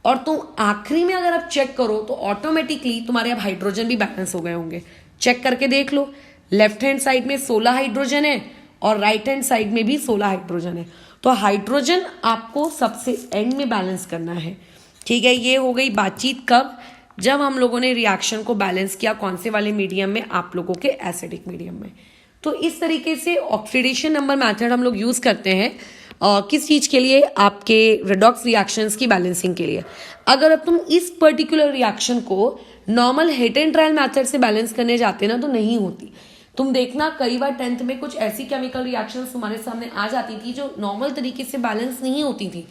और तुम आखिरी में अगर आप चेक करो तो ऑटोमेटिकली तुम्हारे अब हाइड्रोजन भी बैलेंस हो गए होंगे। चेक करके देख लो, लेफ्ट हैंड साइड में 16 हाइड्रोजन है और राइट हैंड साइड में भी 16 हाइड्रोजन है। तो हाइड्रोजन आपको सबसे एंड में बैलेंस करना है। ठीक है, ये हो गई बातचीत कब? जब हम लोगों ने रिएक्शन को बैलेंस किया कौन से वाले मीडियम में? आप लोगों के एसिडिक मीडियम में। तो इस तरीके से ऑक्सीडेशन नंबर मेथड हम लोग यूज करते हैं किस चीज के लिए? आपके रेडॉक्स रिएक्शंस की बैलेंसिंग के लिए। अगर अब तुम इस पर्टिकुलर रिएक्शन को normal hit and trial method से बैलेंस करने जाते ना तो नहीं होती। तुम देखना कई बार 10th में कुछ ऐसी केमिकल रिएक्शंस तुम्हारे सामने आ जाती थी जो नॉर्मल तरीके से बैलेंस नहीं होती थी।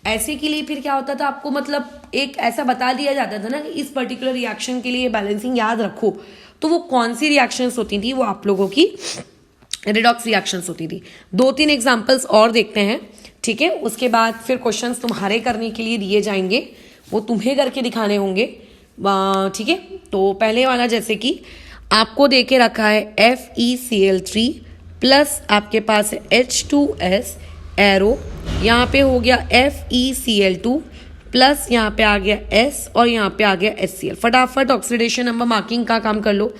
ऐसे के लिए फिर क्या होता था, आपको मतलब एक ऐसा बता दिया जाता था ना कि इस पर्टिकुलर रिएक्शन के लिए बैलेंसिंग याद रखो। तो वो कौन सी रिएक्शंस होती थी? वो आप लोगों की रिडॉक्स रिएक्शंस होती थी। 2-3 एग्जांपल्स और देखते हैं, ठीक है? उसके बाद फिर क्वेश्चंस तुम्हारे करने के लिए दिए जाएंगे, वो तुम्हें करके दिखाने होंगे, ठीक है? तो पहले वाला जैसे कि आपको दे के रखा है FeCl3 प्लस आपके पास है H2S एरो, यहाँ पे हो गया FeCl2 प्लस यहाँ पे आ गया S और यहाँ पे आ गया HCl। फटाफट ऑक्सीडेशन नंबर मार्किंग का काम कर लो।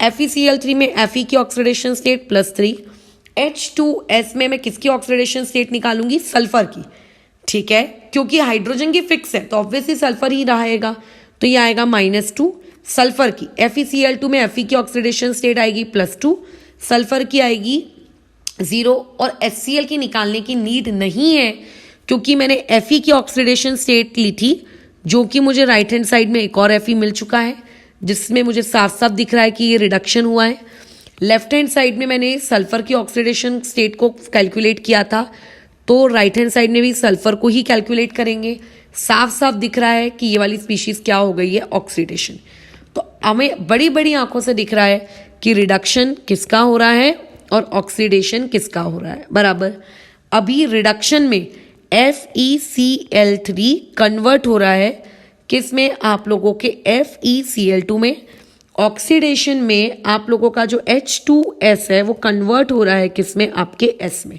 FeCl3 में Fe की ऑक्सीडेशन स्टेट +3, H2S में मैं किसकी ऑक्सीडेशन स्टेट निकालूंगी? सल्फर की, ठीक है? क्योंकि हाइड्रोजन की फिक्स है तो ऑब्वियसली सल्फर ही रहेगा, तो ये आएगा -2 सल्फर की। FeCl2 में Fe की ऑक्सीडेशन स्टेट आएगी +2, सल्फर की आएगी 0 और HCl की निकालने की नीड नहीं है क्योंकि मैंने Fe की ऑक्सीडेशन स्टेट ली थी जो कि मुझे राइट हैंड साइड में एक और Fe मिल चुका है जिसमें मुझे साफ साफ दिख रहा है कि ये रिडक्शन हुआ है। लेफ्ट हैंड साइड में मैंने सल्फर की ऑक्सीडेशन स्टेट को कैलकुलेट किया था तो राइट हैंड साइड में भी सल्फर को ही कैलकुलेट करेंगे। साफ साफ दिख रहा है कि ये वाली स्पीशीज क्या हो गई है? ऑक्सीडेशन। तो हमें बड़ी बड़ी आंखों से दिख रहा है कि रिडक्शन किसका हो रहा है और ऑक्सीडेशन किसका हो रहा है, बराबर। अभी रिडक्शन में FeCl3 कन्वर्ट हो रहा है किस में? आप लोगों के FeCl2 में। ऑक्सीडेशन में आप लोगों का जो H2S है वो कन्वर्ट हो रहा है किस में? आपके S में।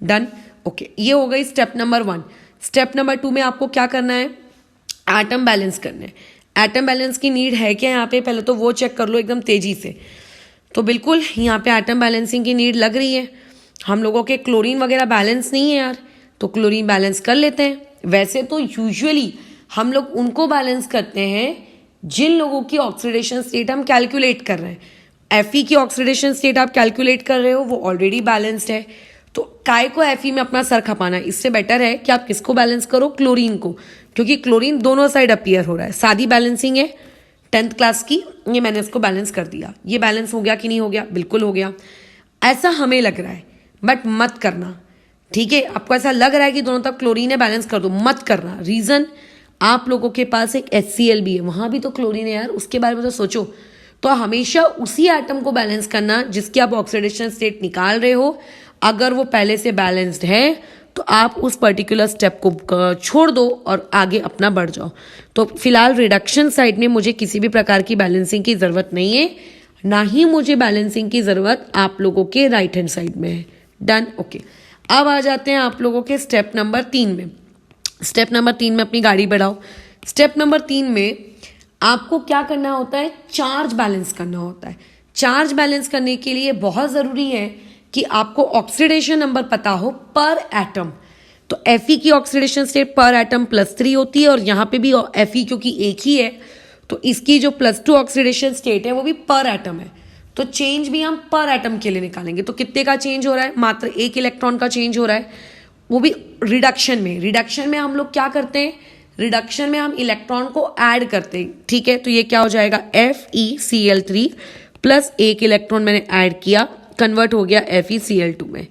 Done, okay. ये हो गई स्टेप नंबर 1। स्टेप नंबर 2 में आपको क्या करना है? एटम बैलेंस करना है। एटम बैलेंस की नीड है क्या यहाँ पे? पहले तो वो चेक कर लो एकदम तेजी से। तो बिल्कुल यहाँ पे एटम बैलेंसिंग की नीड लग रही है। हम लोगों के क्लोरीन वगैरह बैलेंस नहीं है यार, तो क्लोरीन बैलेंस कर लेते हैं। वैसे तो यूजुअली हम लोग उनको बैलेंस करते हैं जिन लोगों की ऑक्सीडेशन स्टेट हम कैलकुलेट कर रहे हैं। Fe की ऑक्सीडेशन स्टेट आप कैलकुलेट कर रहे हो, वो ऑलरेडी बैलेंस्ड है, तो काय को Fe में अपना सर खपाना है? इससे बेटर है कि आप किसको बैलेंस करो? क्लोरीन को, क्योंकि क्लोरीन दोनों साइड अपीयर हो रहा है। सादी बैलेंसिंग है 10th क्लास की, ये मैंने इसको बैलेंस कर दिया। ये बैलेंस हो गया कि नहीं हो गया? बिल्कुल हो गया। ऐसा हमें लग रहा है, बट मत करना, ठीक है? आपको ऐसा लग रहा है कि दोनों तरफ क्लोरीन है, बैलेंस कर दो, मत करना। रीजन, आप लोगों के पास एक HCl भी है, वहां भी तो क्लोरीन है यार, उसके बारे में तो सोचो। तो हमेशा उसी एटम को बैलेंस करना जिसकी आप ऑक्सीडेशन स्टेट निकाल रहे हो। अगर वो पहले से बैलेंस्ड है तो आप उस पर्टिकुलर स्टेप को छोड़ दो और आगे अपना बढ़ जाओ। तो फिलहाल रिडक्शन साइड में मुझे किसी भी प्रकार की बैलेंसिंग की जरूरत नहीं है, ना ही मुझे बैलेंसिंग की जरूरत आप लोगों के राइट हैंड साइड में है। Done, okay. अब आ जाते हैं आप लोगों के स्टेप नंबर 3 में। स्टेप नंबर 3 में अपनी गाड़ी बढ़ाओ। स्टेप नंबर 3 में आपको क्या करना होता है? चार्ज बैलेंस करना होता है। चार्ज बैलेंस करने के लिए बहुत जरूरी है कि आपको ऑक्सीडेशन नंबर पता हो पर एटम। तो Fe की ऑक्सीडेशन स्टेट पर एटम +3 होती है और यहाँ पे भी Fe क्योंकि एक ही है तो इसकी जो +2 ऑक्सीडेशन स्टेट है वो भी पर एटम है। तो चेंज भी हम पर एटम के लिए निकालेंगे। तो कितने का चेंज हो रहा है? मात्र 1 इलेक्ट्रॉन का चेंज हो रहा है, वो भी रिडक्शन में। रिडक्शन में हम लोग क्या करते हैं? रिडक्शन में हम इलेक्ट्रॉन को ऐड करते हैं, ठीक है? तो ये क्या हो जाएगा? FeCl3 प्लस 1 इलेक्ट्रॉन मैंने ऐड किया, कन्वर्ट हो गया FeCl2 में।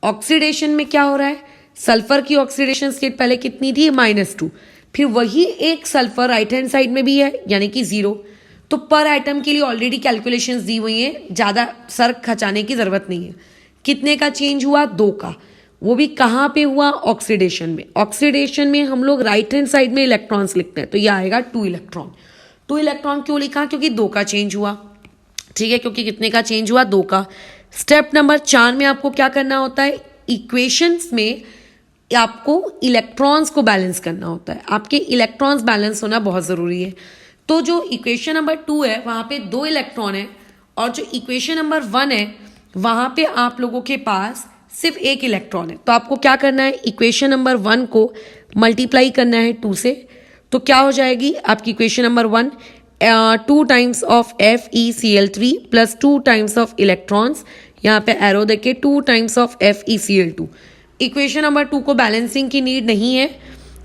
ऑक्सीडेशन में क्या हो रहा है? सल्फर की ऑक्सीडेशन स्टेट पहले कितनी थी? -2। फिर वही एक सल्फर राइट हैंड साइड में भी है यानी कि 0। तो पर एटम के लिए ऑलरेडी कैलकुलेशंस दी हुई हैं, ज़्यादा सर खचाने की ज़रूरत नहीं है। कितने का चेंज हुआ? 2 का। वो भी कहाँ पे हुआ? ऑक्सीडेशन में। ऑक्सीडेशन में हम लोग राइट हैंड साइड में इलेक्ट्रॉन्स लिखते हैं, तो ये आएगा 2 इलेक्ट्रॉन। 2 इलेक्ट्रॉन क्यों लिखा? क्योंकि 2 का चेंज हुआ, ठीक है, क्योंकि कितने का चेंज हुआ? 2 का। स्टेप नंबर 4 में आपको क्या करना होता है? इक्वेशंस में आपको इलेक्ट्रॉन्स को बैलेंस करना होता है। आपके इलेक्ट्रॉन्स बैलेंस होना बहुत जरूरी है। तो जो इक्वेशन नंबर 2 है वहां पे 2 इलेक्ट्रॉन है, और जो इक्वेशन नंबर 1 है वहां पे आप लोगों के पास सिर्फ 1 इलेक्ट्रॉन है। तो आपको क्या करना है? इक्वेशन नंबर 1 को मल्टीप्लाई करना है 2 से। तो क्या हो जाएगी आपकी equation number 1? 2 times of FeCl3 plus 2 times of electrons, यहाँ पे एरो देके 2 times of FeCl2। Equation number 2 को बैलेंसिंग की नीड नहीं है,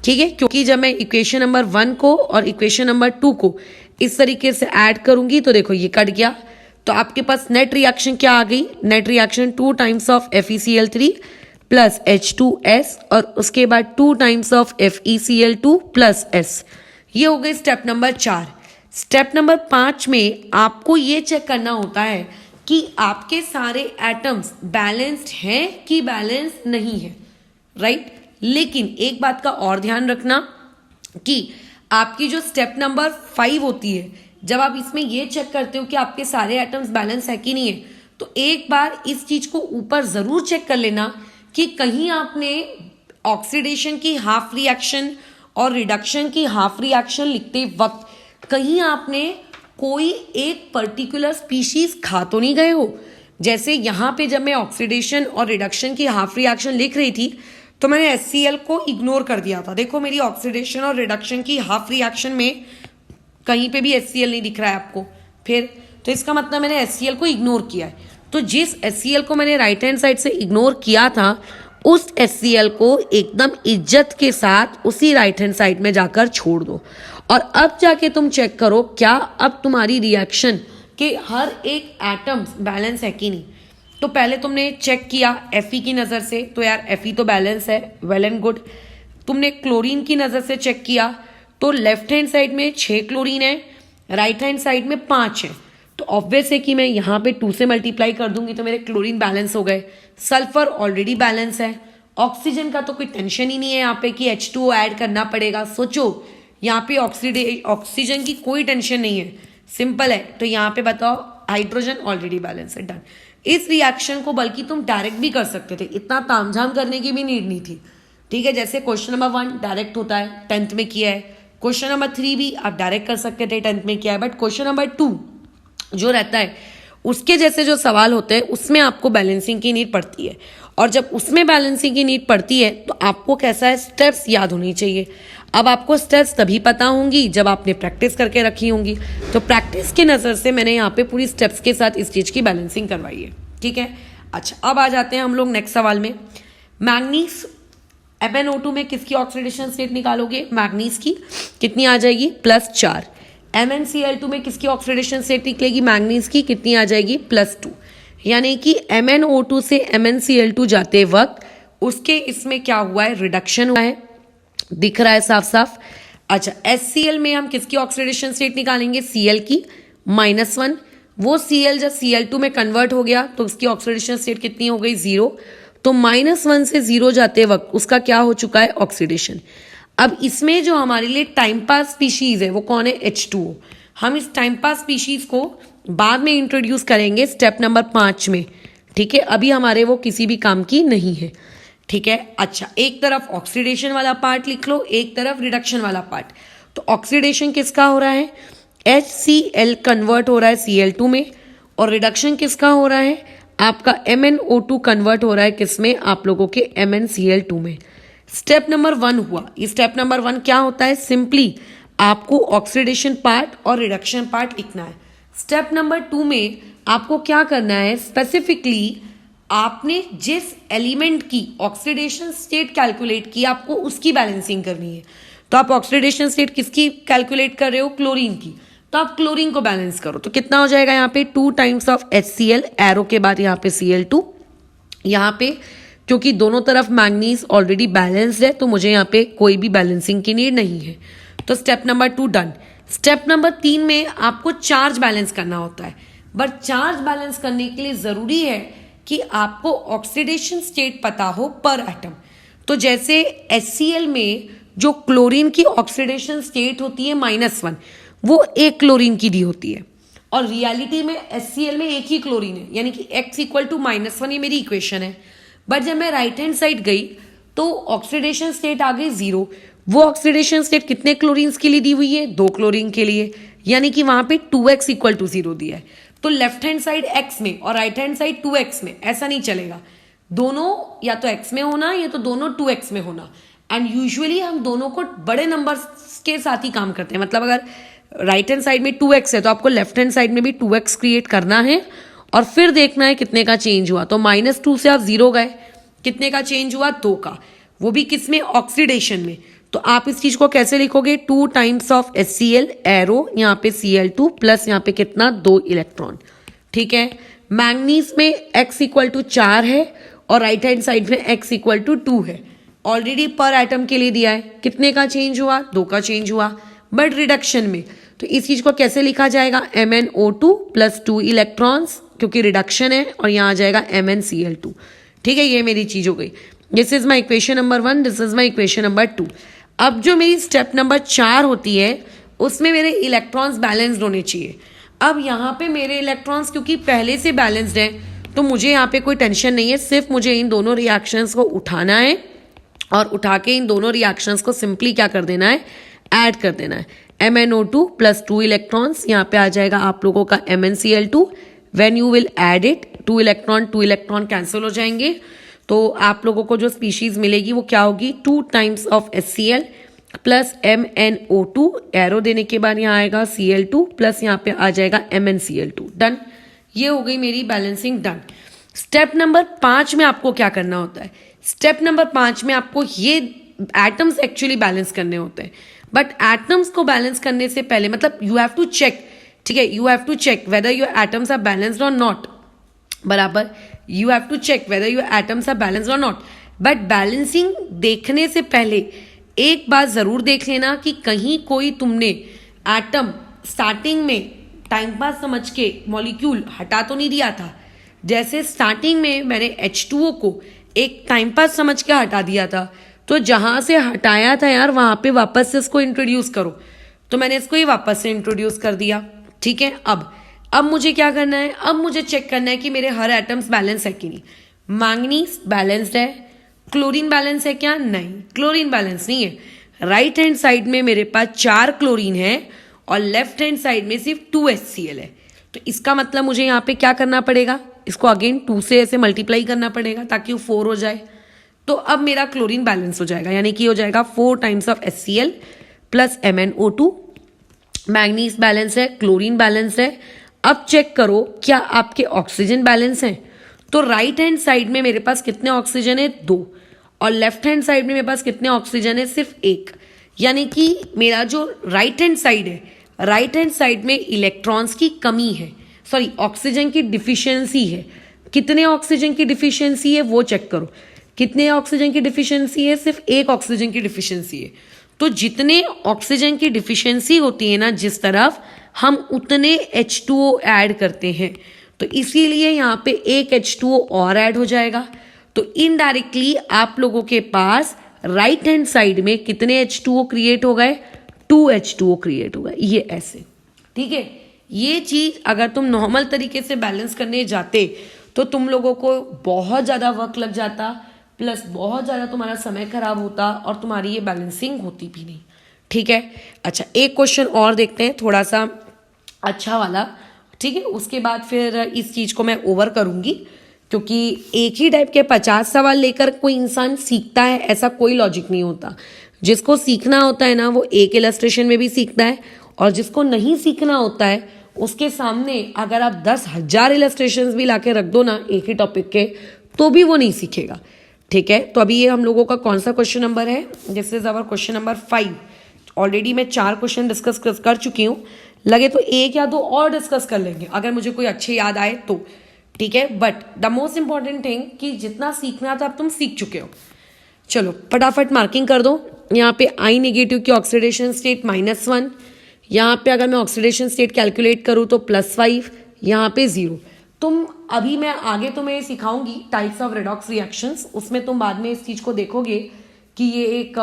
ठीक है, क्योंकि जब मैं इक्वेशन नंबर 1 को और इक्वेशन नंबर 2 को इस तरीके से ऐड करूंगी तो देखो ये कट गया। तो आपके पास नेट रिएक्शन क्या आ गई? Net reaction 2 times of FeCl3 plus H2S और उसके बाद 2 times of FeCl2 plus S। ये हो गई स्टेप नंबर 4। स्टेप नंबर 5 में आपको ये चेक करना होता है कि आपके सारे एटम्स बैलेंस्ड हैं कि बैलेंस नहीं है, राइट। लेकिन एक बात का और ध्यान रखना कि आपकी जो स्टेप नंबर 5 होती है, जब आप इसमें ये चेक करते हो कि आपके सारे एटम्स बैलेंस है कि नहीं है, तो एक बार इस चीज को ऊपर जरूर चेक कर लेना कि कहीं आपने ऑक्सीडेशन की हाफ रिएक्शन और रिडक्शन की हाफ रिएक्शन लिखते वक्त कहीं आपने कोई एक पर्टिकुलर स्पीशीज खा तो नहीं गए हो। जैसे यहां पे जब मैं ऑक्सीडेशन और रिडक्शन की हाफ रिएक्शन लिख रही थी तो मैंने HCl को इग्नोर कर दिया था। देखो मेरी ऑक्सीडेशन और रिडक्शन की हाफ रिएक्शन में कहीं पे भी HCl नहीं दिख रहा है आपको। फिर तो इसका मतलब मैंने HCl को इग्नोर किया है। तो जिस HCl को मैंने राइट हैंड साइड से इग्नोर किया था उस HCl को एकदम इज्जत के साथ उसी राइट हैंड साइड में जाकर छोड़ दो, और अब जाके तुम चेक करो क्या अब तुम्हारी रिएक्शन के हर एक एटम्स बैलेंस है कि नहीं। तो पहले तुमने चेक किया Fe की नज़र से, तो यार Fe तो बैलेंस है, वेल एंड गुड। तुमने क्लोरीन की नज़र से चेक किया तो लेफ्ट हैंड साइड में 6 क्लोरीन है, राइट हैंड साइड में 5 है। तो ऑब्वियस है कि मैं यहाँ पे 2 से मल्टीप्लाई कर दूंगी तो मेरे क्लोरीन बैलेंस हो गए। सल्फर ऑलरेडी बैलेंस है। ऑक्सीजन का तो कोई टेंशन ही नहीं है यहाँ पे कि H2O ऐड करना पड़ेगा। सोचो यहाँ पे ऑक्सीजन की कोई टेंशन नहीं है, सिंपल है। तो यहाँ पे बताओ हाइड्रोजन ऑलरेडी बैलेंस है, डन। इस रिएक्शन को बल्कि तुम डायरेक्ट भी कर सकते थे, इतना तामझाम करने की भी नीड नहीं थी, ठीक है। जैसे क्वेश्चन नंबर 1 डायरेक्ट होता है, 10th में किया है। क्वेश्चन नंबर 3 भी आप डायरेक्ट कर सकते थे, 10th में किया है। बट क्वेश्चन नंबर 2 जो रहता है उसके जैसे जो सवाल होते हैं उसमें आपको बैलेंसिंग की नीड पड़ती है, और जब उसमें बैलेंसिंग की नीड पड़ती है तो आपको कैसा है, स्टेप्स याद होनी चाहिए। अब आपको स्टेप्स तभी पता होंगी जब आपने प्रैक्टिस करके रखी होंगी। तो प्रैक्टिस की नज़र से मैंने यहाँ पे पूरी स्टेप्स के साथ इस चीज़ की बैलेंसिंग करवाई है, ठीक है। अच्छा, अब आ जाते हैं हम लोग नेक्स्ट सवाल में। मैग्नीज MnO2 में किसकी ऑक्सीडेशन स्टेट निकालोगे? मैग्नीज की कितनी आ जाएगी? +4। MnCl2 में किसकी ऑक्सीडेशन स्टेट निकलेगी? मैग्नीज की कितनी आ जाएगी? +2। यानी कि MnO2 से MnCl2 जाते वक्त उसके इसमें क्या हुआ है, रिडक्शन हुआ है, दिख रहा है साफ साफ। अच्छा, HCl में हम किसकी ऑक्सीडेशन स्टेट निकालेंगे? Cl की -1। वो Cl जब Cl2 में कन्वर्ट हो गया तो उसकी ऑक्सीडेशन स्टेट कितनी हो गई? 0। तो -1 से 0 जाते वक्त उसका क्या हो चुका है? ऑक्सीडेशन। अब इसमें जो हमारे लिए टाइम पास स्पीशीज है वो कौन है? H2O। हम इस टाइम पास स्पीशीज को बाद में इंट्रोड्यूस करेंगे स्टेप नंबर 5 में, ठीक है। अभी हमारे वो किसी भी काम की नहीं है, ठीक है। अच्छा, एक तरफ ऑक्सीडेशन वाला पार्ट लिख लो, एक तरफ रिडक्शन वाला पार्ट। तो ऑक्सीडेशन किसका हो रहा है? HCl कन्वर्ट हो रहा है Cl2 में, और रिडक्शन किसका हो रहा है? आपका MnO2 कन्वर्ट हो रहा है किसमें? आप लोगों के MnCl2 में। स्टेप नंबर 1 हुआ। ये स्टेप नंबर 1 क्या होता है? सिंपली आपको ऑक्सीडेशन पार्ट और रिडक्शन पार्ट लिखना है। स्टेप नंबर 2 में आपको क्या करना है, स्पेसिफिकली आपने जिस एलिमेंट की ऑक्सीडेशन स्टेट कैलकुलेट की आपको उसकी बैलेंसिंग करनी है। तो आप ऑक्सीडेशन स्टेट किसकी कैलकुलेट कर रहे हो? क्लोरीन की। तो आप क्लोरीन को बैलेंस करो तो कितना हो जाएगा यहाँ पे? 2 टाइम्स ऑफ HCl, एरो के बाद यहाँ पे Cl2। यहाँ पे क्योंकि दोनों तरफ मैग्नीज ऑलरेडी बैलेंस्ड है तो मुझे यहाँ पे कोई भी बैलेंसिंग की नीड नहीं है। तो step number 2 done. Step number 3 में आपको चार्ज बैलेंस करना होता है, बट चार्ज बैलेंस करने के लिए जरूरी है कि आपको ऑक्सीडेशन स्टेट पता हो पर एटम। तो जैसे HCl में जो क्लोरीन की ऑक्सीडेशन स्टेट होती है -1, वो एक क्लोरीन की दी होती है, और रियलिटी में HCl में एक ही क्लोरीन है, यानी कि x इक्वल टू -1, ये मेरी इक्वेशन है। बट जब मैं राइट हैंड साइड गई तो ऑक्सीडेशन स्टेट आ गई 0। वो ऑक्सीडेशन स्टेट कितने क्लोरीन्स के लिए दी हुई है? 2 क्लोरीन के लिए, यानी कि वहां पे 2x इक्वल टू 0 दिया है। तो लेफ्ट हैंड साइड x में और राइट हैंड साइड 2x में, ऐसा नहीं चलेगा। दोनों या तो x में होना या तो दोनों 2x में होना। एंड यूजुअली हम दोनों को बड़े नंबर्स के साथ ही काम करते हैं। मतलब अगर राइट हैंड साइड में 2x है तो आपको लेफ्ट हैंड साइड में भी 2x क्रिएट करना है और फिर देखना है कितने का चेंज हुआ। तो -2 से आप 0 गए, कितने का चेंज हुआ? 2 का, वो भी किस में? ऑक्सीडेशन में। तो आप इस चीज को कैसे लिखोगे? 2 टाइम्स ऑफ HCl एरो, यहाँ पे Cl2 प्लस यहाँ पे कितना? 2 इलेक्ट्रॉन। ठीक है। मैंगनीज में x इक्वल टू 4 है और राइट हैंड साइड में x इक्वल टू 2 है। ऑलरेडी पर एटम के लिए दिया है, कितने का चेंज हुआ? 2 का चेंज हुआ। बट रिडक्शन में तो इस चीज को कैसे लिखा जाएगा? MnO2 प्लस 2 इलेक्ट्रॉन्स, क्योंकि रिडक्शन है, और यहाँ आ जाएगा MnCl2। ठीक है, ये मेरी चीज हो गई। This is my equation number 1, this is my equation number 2। अब जो मेरी स्टेप नंबर 4 होती है उसमें मेरे इलेक्ट्रॉन्स बैलेंस्ड होने चाहिए। अब यहाँ पे मेरे इलेक्ट्रॉन्स क्योंकि पहले से बैलेंस्ड हैं तो मुझे यहाँ पे कोई टेंशन नहीं है, सिर्फ मुझे इन दोनों रिएक्शंस को उठाना है और उठा के इन दोनों रिएक्शंस को सिंपली क्या कर देना है? ऐड कर देना है। MnO2 प्लस 2 इलेक्ट्रॉन्स, यहाँ पे आ जाएगा आप लोगों का MnCl2। When you will add it, 2 electron cancel हो जाएंगे, तो आप लोगों को जो स्पीशीज मिलेगी वो क्या होगी? 2 times of HCl plus MnO2, arrow देने के बाद यहाँ आएगा Cl2 प्लस यहाँ पे आ जाएगा MnCl2। डन, ये हो गई मेरी बैलेंसिंग डन। स्टेप नंबर 5 में आपको क्या करना होता है? स्टेप नंबर 5 में आपको ये एटम्स एक्चुअली बैलेंस करने होते हैं। बट एटम्स को बैलेंस करने से पहले, मतलब यू हैव टू चेक, ठीक है, you have to check whether your atoms are balanced or not. बराबर, you have to check whether your atoms are balanced or not. But balancing देखने से पहले एक बात जरूर देख लेना कि कहीं कोई तुमने एटम स्टार्टिंग में टाइम पास समझ के मॉलिक्यूल हटा तो नहीं दिया था। जैसे स्टार्टिंग में मैंने H2O को एक टाइम पास समझ के हटा दिया था, तो जहां से हटाया था यार वहां पे वापस से इसको इंट्रोड्यूस करो। तो मैंने इसको ही वापस से इंट्रोड्यूस कर दिया। ठीक है, अब मुझे क्या करना है? अब मुझे चेक करना है कि मेरे हर एटम्स बैलेंस है कि नहीं। मैंगनीज बैलेंस्ड है, क्लोरीन बैलेंस है क्या? नहीं, क्लोरीन बैलेंस नहीं है। राइट हैंड साइड में मेरे पास 4 क्लोरीन है और लेफ्ट हैंड साइड में सिर्फ 2 HCl है। तो इसका मतलब मुझे यहाँ पे क्या करना पड़ेगा? इसको अगेन 2 से ऐसे मल्टीप्लाई करना पड़ेगा ताकि वो 4 हो जाए। तो अब मेरा क्लोरीन बैलेंस हो जाएगा, यानी कि हो जाएगा 4 times of HCl plus MnO2। Manganese balance है, क्लोरीन बैलेंस है। अब चेक करो क्या आपके ऑक्सीजन बैलेंस है। तो राइट हैंड साइड में मेरे पास कितने ऑक्सीजन है? 2, और लेफ्ट हैंड साइड में मेरे पास कितने ऑक्सीजन है? सिर्फ 1। यानी कि मेरा जो राइट हैंड साइड है, राइट हैंड साइड में इलेक्ट्रॉन्स की कमी है, सॉरी ऑक्सीजन की डिफिशियंसी है। कितने ऑक्सीजन की डिफिशियंसी है वो चेक करो। कितने ऑक्सीजन की डिफिशियंसी है? सिर्फ 1 ऑक्सीजन की डिफिशियंसी है। तो जितने ऑक्सीजन की डिफिशियंसी होती है ना जिस तरफ, हम उतने H2O ऐड करते हैं। तो इसीलिए यहाँ पे एक H2O और ऐड हो जाएगा। तो इनडायरेक्टली आप लोगों के पास राइट हैंड साइड में कितने H2O क्रिएट हो गए? 2 H2O क्रिएट हो गए, ये ऐसे। ठीक है, ये चीज अगर तुम नॉर्मल तरीके से बैलेंस करने जाते तो तुम लोगों को बहुत ज्यादा वर्क लग जाता, प्लस बहुत ज्यादा तुम्हारा समय खराब होता और तुम्हारी ये बैलेंसिंग होती भी नहीं। ठीक है, अच्छा एक क्वेश्चन और देखते हैं, थोड़ा सा अच्छा वाला। ठीक है, उसके बाद फिर इस चीज को मैं ओवर करूंगी, क्योंकि एक ही टाइप के 50 सवाल लेकर कोई इंसान सीखता है ऐसा कोई लॉजिक नहीं होता। जिसको सीखना होता है ना वो एक इलस्ट्रेशन में भी सीखता है, और जिसको नहीं सीखना होता है उसके सामने अगर आप 10,000 इलस्ट्रेशंस भी लाके रख दो ना एक ही टॉपिक के, तो भी वो नहीं सीखेगा। ठीक है, तो अभी ये हम लोगों का कौन सा क्वेश्चन नंबर है? This is our question number 5। Already मैं 4 क्वेश्चन डिस्कस कर चुकी हूँ, लगे तो 1 या 2 और डिस्कस कर लेंगे अगर मुझे कोई अच्छे याद आए तो। ठीक है, but the most important thing कि जितना सीखना था अब तुम सीख चुके हो। चलो फटाफट मार्किंग कर दो। यहाँ पे I नेगेटिव की ऑक्सीडेशन स्टेट -1, यहाँ पे अगर मैं ऑक्सीडेशन स्टेट कैलकुलेट करूँ तो +5, यहाँ पे 0। तुम अभी मैं आगे तुम्हें सिखाऊंगी टाइप्स ऑफ रेडॉक्स रिएक्शंस, उसमें तुम बाद में इस चीज़ को देखोगे कि ये एक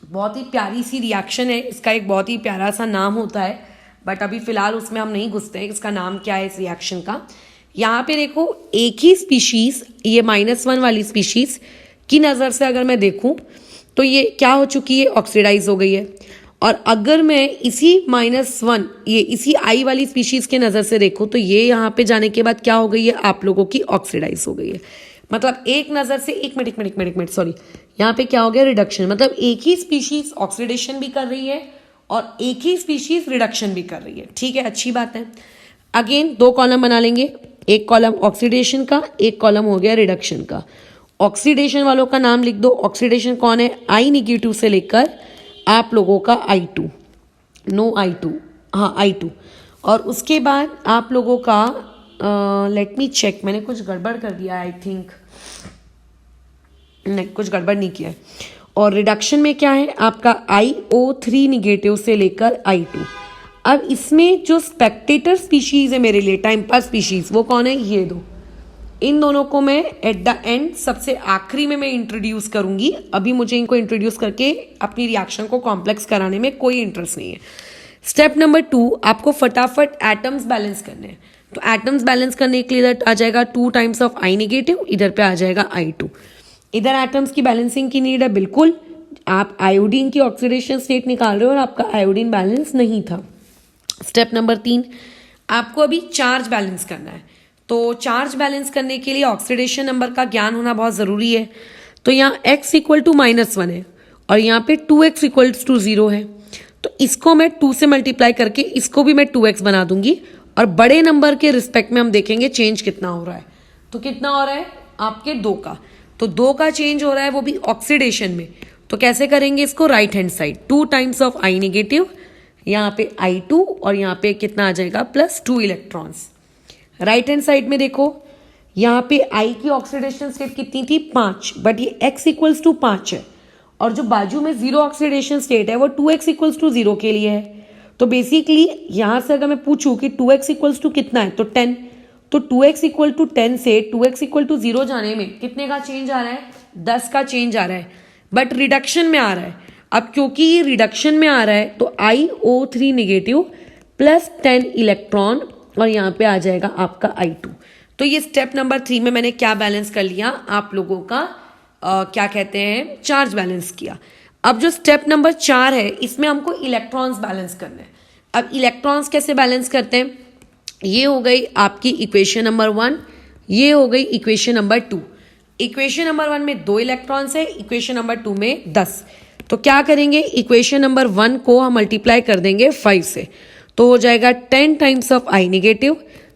बहुत ही प्यारी सी रिएक्शन है, इसका एक बहुत ही प्यारा सा नाम होता है, बट अभी फिलहाल उसमें हम नहीं घुसते हैं इसका नाम क्या है इस रिएक्शन का। यहाँ पे देखो एक ही स्पीशीज, ये -1 वाली स्पीशीज की नज़र से अगर मैं देखूं तो ये क्या हो चुकी है, ऑक्सीडाइज हो गई है। और अगर मैं इसी -1 ये इसी आई वाली स्पीशीज के नज़र से देखूं तो ये यहाँ पे जाने के बाद क्या हो गई है, आप लोगों की ऑक्सीडाइज हो गई है। मतलब एक नज़र से, एक मिनट सॉरी, यहाँ पे क्या हो गया, रिडक्शन। मतलब एक ही स्पीशीज ऑक्सीडेशन भी कर रही है और एक ही स्पीशीज रिडक्शन भी कर रही है। ठीक है, अच्छी बात है। अगेन 2 कॉलम बना लेंगे, एक कॉलम ऑक्सीडेशन का, एक कॉलम हो गया रिडक्शन का। ऑक्सीडेशन वालों का नाम लिख दो। ऑक्सीडेशन कौन है, I- से लेकर आप लोगों का I2, नो I2, हाँ I2। और उसके बाद आप लोगों का लेट मी चेक, मैंने कुछ गड़बड़ कर दिया आई थिंक, नहीं कुछ गड़बड़ नहीं किया है। और रिडक्शन में क्या है आपका IO3 निगेटिव से लेकर I2। अब इसमें जो स्पेक्टेटर स्पीशीज है मेरे लिए, टाइम पास स्पीशीज, वो कौन है, ये दो। इन दोनों को मैं एट द एंड सबसे आखिरी में मैं इंट्रोड्यूस करूंगी। अभी मुझे इनको इंट्रोड्यूस करके अपनी रिएक्शन को कॉम्प्लेक्स कराने में कोई इंटरेस्ट नहीं है। स्टेप नंबर 2, आपको फटाफट एटम्स बैलेंस करने हैं। तो एटम्स बैलेंस करने के लिए इधर आ जाएगा 2 टाइम्स ऑफ I नेगेटिव, इधर पे आ जाएगा I2। इधर एटम्स की बैलेंसिंग की नीड है बिल्कुल। आप आयोडीन की ऑक्सीडेशन स्टेट निकाल रहे हो और आपका आयोडीन बैलेंस नहीं था। स्टेप नंबर 3, आपको अभी चार्ज बैलेंस करना है। तो चार्ज बैलेंस करने के लिए ऑक्सीडेशन नंबर का ज्ञान होना बहुत ज़रूरी है। तो यहाँ x इक्वल टू -1 है और यहाँ पे 2x इक्वल्स टू 0 है। तो इसको मैं 2 से मल्टीप्लाई करके इसको भी मैं 2x बना दूंगी और बड़े नंबर के रिस्पेक्ट में हम देखेंगे चेंज कितना हो रहा है। तो कितना हो रहा है आपके 2 का, तो 2 का चेंज हो रहा है, वो भी ऑक्सीडेशन में। तो कैसे करेंगे इसको, right hand side 2 times of I negative, यहाँ पे I2 और यहाँ पे कितना आ जाएगा +2 इलेक्ट्रॉन्स। राइट हैंड साइड में देखो, यहाँ पे I की ऑक्सीडेशन स्टेट कितनी थी, 5, बट ये x इक्वल्स टू 5 है और जो बाजू में 0 ऑक्सीडेशन स्टेट है वो 2x इक्वल्स टू 0 के लिए है। तो बेसिकली यहाँ से अगर मैं पूछूं कि 2x इक्वल्स टू कितना है तो 10, तो 2x इक्वल टू 10 से 2x इक्वल टू 0 जाने में कितने का चेंज आ रहा है, 10 का चेंज आ रहा है, बट रिडक्शन में आ रहा है। अब क्योंकि ये रिडक्शन में आ रहा है तो IO3 निगेटिव +10 इलेक्ट्रॉन और यहाँ पे आ जाएगा आपका I2। तो ये स्टेप नंबर 3 में मैंने क्या बैलेंस कर लिया, आप लोगों का क्या कहते हैं, चार्ज बैलेंस किया। अब जो स्टेप नंबर 4 है इसमें हमको इलेक्ट्रॉन्स बैलेंस करने हैं। अब इलेक्ट्रॉन्स कैसे बैलेंस करते हैं, ये हो गई आपकी इक्वेशन नंबर 1, ये हो गई इक्वेशन नंबर 2। इक्वेशन नंबर 1 में 2 इलेक्ट्रॉन्स है, इक्वेशन नंबर 2 में 10। तो क्या करेंगे, इक्वेशन नंबर 1 को हम मल्टीप्लाई कर देंगे 5 से, तो हो जाएगा 10 टाइम्स ऑफ I नेगेटिव,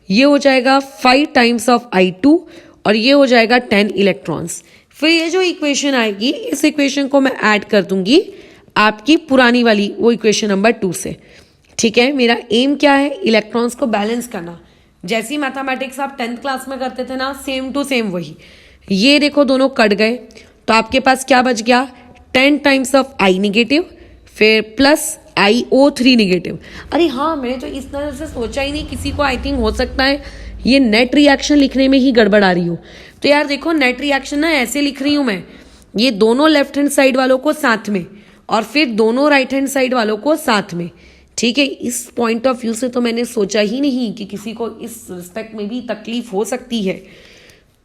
ये हो जाएगा 5 टाइम्स ऑफ I2 और ये हो जाएगा 10 इलेक्ट्रॉन्स। फिर ये जो इक्वेशन आएगी इस इक्वेशन को मैं ऐड कर दूंगी आपकी पुरानी वाली वो इक्वेशन नंबर 2 से। ठीक है, मेरा एम क्या है, इलेक्ट्रॉन्स को बैलेंस करना। जैसी मैथमेटिक्स आप 10th क्लास में करते थे ना, सेम टू सेम वही। ये देखो दोनों कट गए तो आपके पास क्या बच गया, 10 टाइम्स ऑफ I नेगेटिव फिर +IO3 निगेटिव। अरे हाँ, मैंने तो इस तरह से सोचा ही नहीं, किसी को आई थिंक हो सकता है ये नेट रिएक्शन लिखने में ही गड़बड़ आ रही हो। तो यार देखो, नेट रिएक्शन ना ऐसे लिख रही हूँ मैं, ये दोनों लेफ्ट हैंड साइड वालों को साथ में और फिर दोनों राइट हैंड साइड वालों को साथ में। ठीक है, इस पॉइंट ऑफ व्यू से तो मैंने सोचा ही नहीं कि किसी को इस रिस्पेक्ट में भी तकलीफ हो सकती है।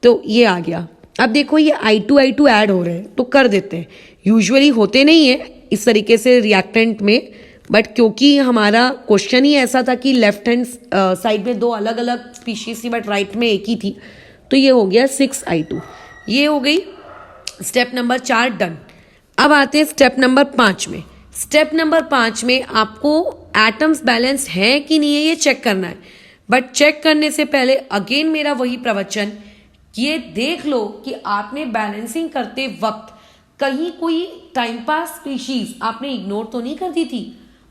तो ये आ गया। अब देखो ये I2 ऐड हो रहे हैं तो कर देते हैं, यूजुअली होते नहीं है इस तरीके से रिएक्टेंट में, बट क्योंकि हमारा क्वेश्चन ही ऐसा था कि लेफ्ट हैंड साइड में 2 अलग अलग स्पीशीज थी बट राइट में एक ही थी, तो ये हो गया 6I2। ये हो गई स्टेप नंबर 4 डन। अब आते हैं स्टेप नंबर 5 में। स्टेप नंबर 5 में आपको एटम्स बैलेंस है कि नहीं है ये चेक करना है, बट चेक करने से पहले अगेन मेरा वही प्रवचन, ये देख लो कि आपने बैलेंसिंग करते वक्त कहीं कोई टाइम पास स्पीशीज आपने इग्नोर तो नहीं कर दी थी।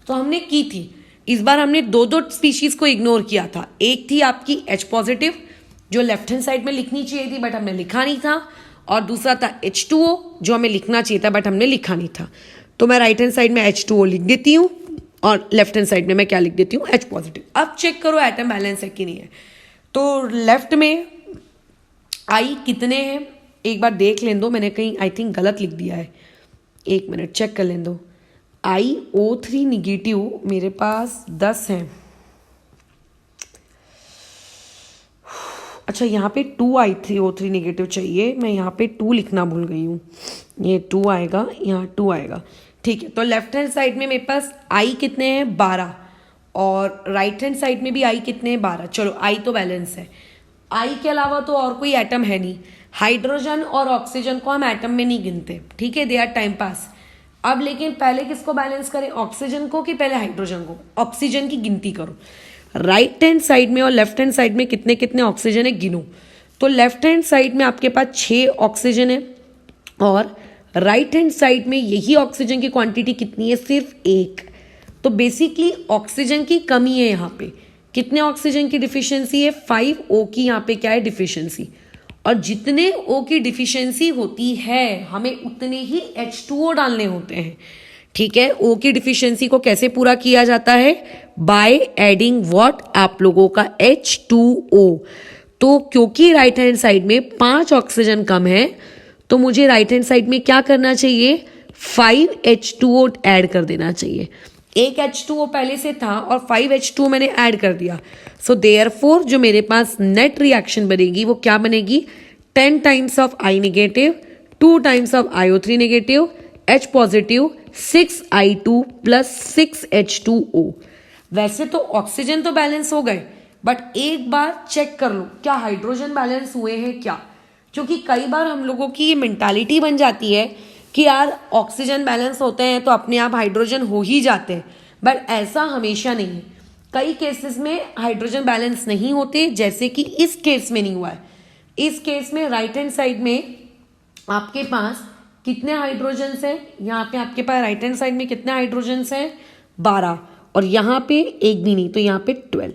तो हमने की थी, इस बार हमने 2 स्पीशीज को इग्नोर किया था। एक थी आपकी H पॉजिटिव जो लेफ्ट हैंड साइड में लिखनी चाहिए थी बट हमने लिखा नहीं था, और दूसरा था H2O जो हमें लिखना चाहिए था बट हमने लिखा नहीं था। तो मैं राइट हैंड साइड में H2O लिख देती हूँ और लेफ्ट हैंड साइड में मैं क्या लिख देती हूँ, H पॉजिटिव। अब चेक करो एटम बैलेंस है कि नहीं है। तो लेफ्ट में आई कितने हैं एक बार देख लें दो, मैंने कहीं आई थिंक गलत लिख दिया है, एक मिनट चेक कर लें दो। IO3 निगेटिव मेरे पास 10 हैं। अच्छा यहाँ पे 2I3O3 निगेटिव चाहिए, मैं यहाँ पे 2 लिखना भूल गई हूँ, ये 2 आएगा, यहाँ 2 आएगा। ठीक है, तो लेफ्ट हैंड साइड में मेरे पास I कितने हैं 12 और राइट हैंड साइड में भी I कितने हैं 12। चलो I तो बैलेंस है, I के अलावा तो और कोई एटम है नहीं। हाइड्रोजन और ऑक्सीजन को हम एटम में नहीं गिनते, ठीक है, दे आर टाइम पास। अब लेकिन पहले किसको बैलेंस करें, ऑक्सीजन को कि पहले हाइड्रोजन को? ऑक्सीजन की गिनती करो। राइट हैंड साइड में और लेफ्ट हैंड साइड में कितने कितने ऑक्सीजन है गिनो। तो लेफ्ट हैंड साइड में आपके पास 6 ऑक्सीजन है और राइट हैंड साइड में यही ऑक्सीजन की क्वांटिटी कितनी है, सिर्फ 1। तो बेसिकली ऑक्सीजन की कमी है यहाँ पे। कितने ऑक्सीजन की डिफिशियंसी है, 5O की यहाँ पे क्या है डिफिशियंसी। और जितने O की डिफिशियंसी होती है हमें उतने ही H2O डालने होते हैं, ठीक है। O की डिफिशियंसी को कैसे पूरा किया जाता है, बाय एडिंग व्हाट, आप लोगों का H2O। तो क्योंकि राइट हैंड साइड में 5 ऑक्सीजन कम है तो मुझे राइट हैंड साइड में क्या करना चाहिए, 5 H2O ऐड कर देना चाहिए। एक H2O पहले से था और 5 H2O मैंने ऐड कर दिया। सो देयरफॉर जो मेरे पास नेट रिएक्शन बनेगी वो क्या बनेगी, 10 times of I negative, 2 times of IO3 negative, H positive, 6I2 plus 6H2O। वैसे तो ऑक्सीजन तो बैलेंस हो गए, बट एक बार चेक कर लो क्या हाइड्रोजन बैलेंस हुए हैं क्या। क्योंकि कई बार हम लोगों की ये मेंटालिटी बन जाती है कि यार ऑक्सीजन बैलेंस होते हैं तो अपने आप हाइड्रोजन हो ही जाते हैं, बट ऐसा हमेशा नहीं है। कई केसेस में हाइड्रोजन बैलेंस नहीं होते, जैसे कि इस केस में नहीं हुआ है। इस केस में राइट हैंड साइड में आपके पास कितने हाइड्रोजन्स हैं, यहाँ पे आपके पास राइट हैंड साइड में कितने हाइड्रोजन्स हैं, 12, और यहाँ पे एक भी नहीं, तो यहाँ पे 12।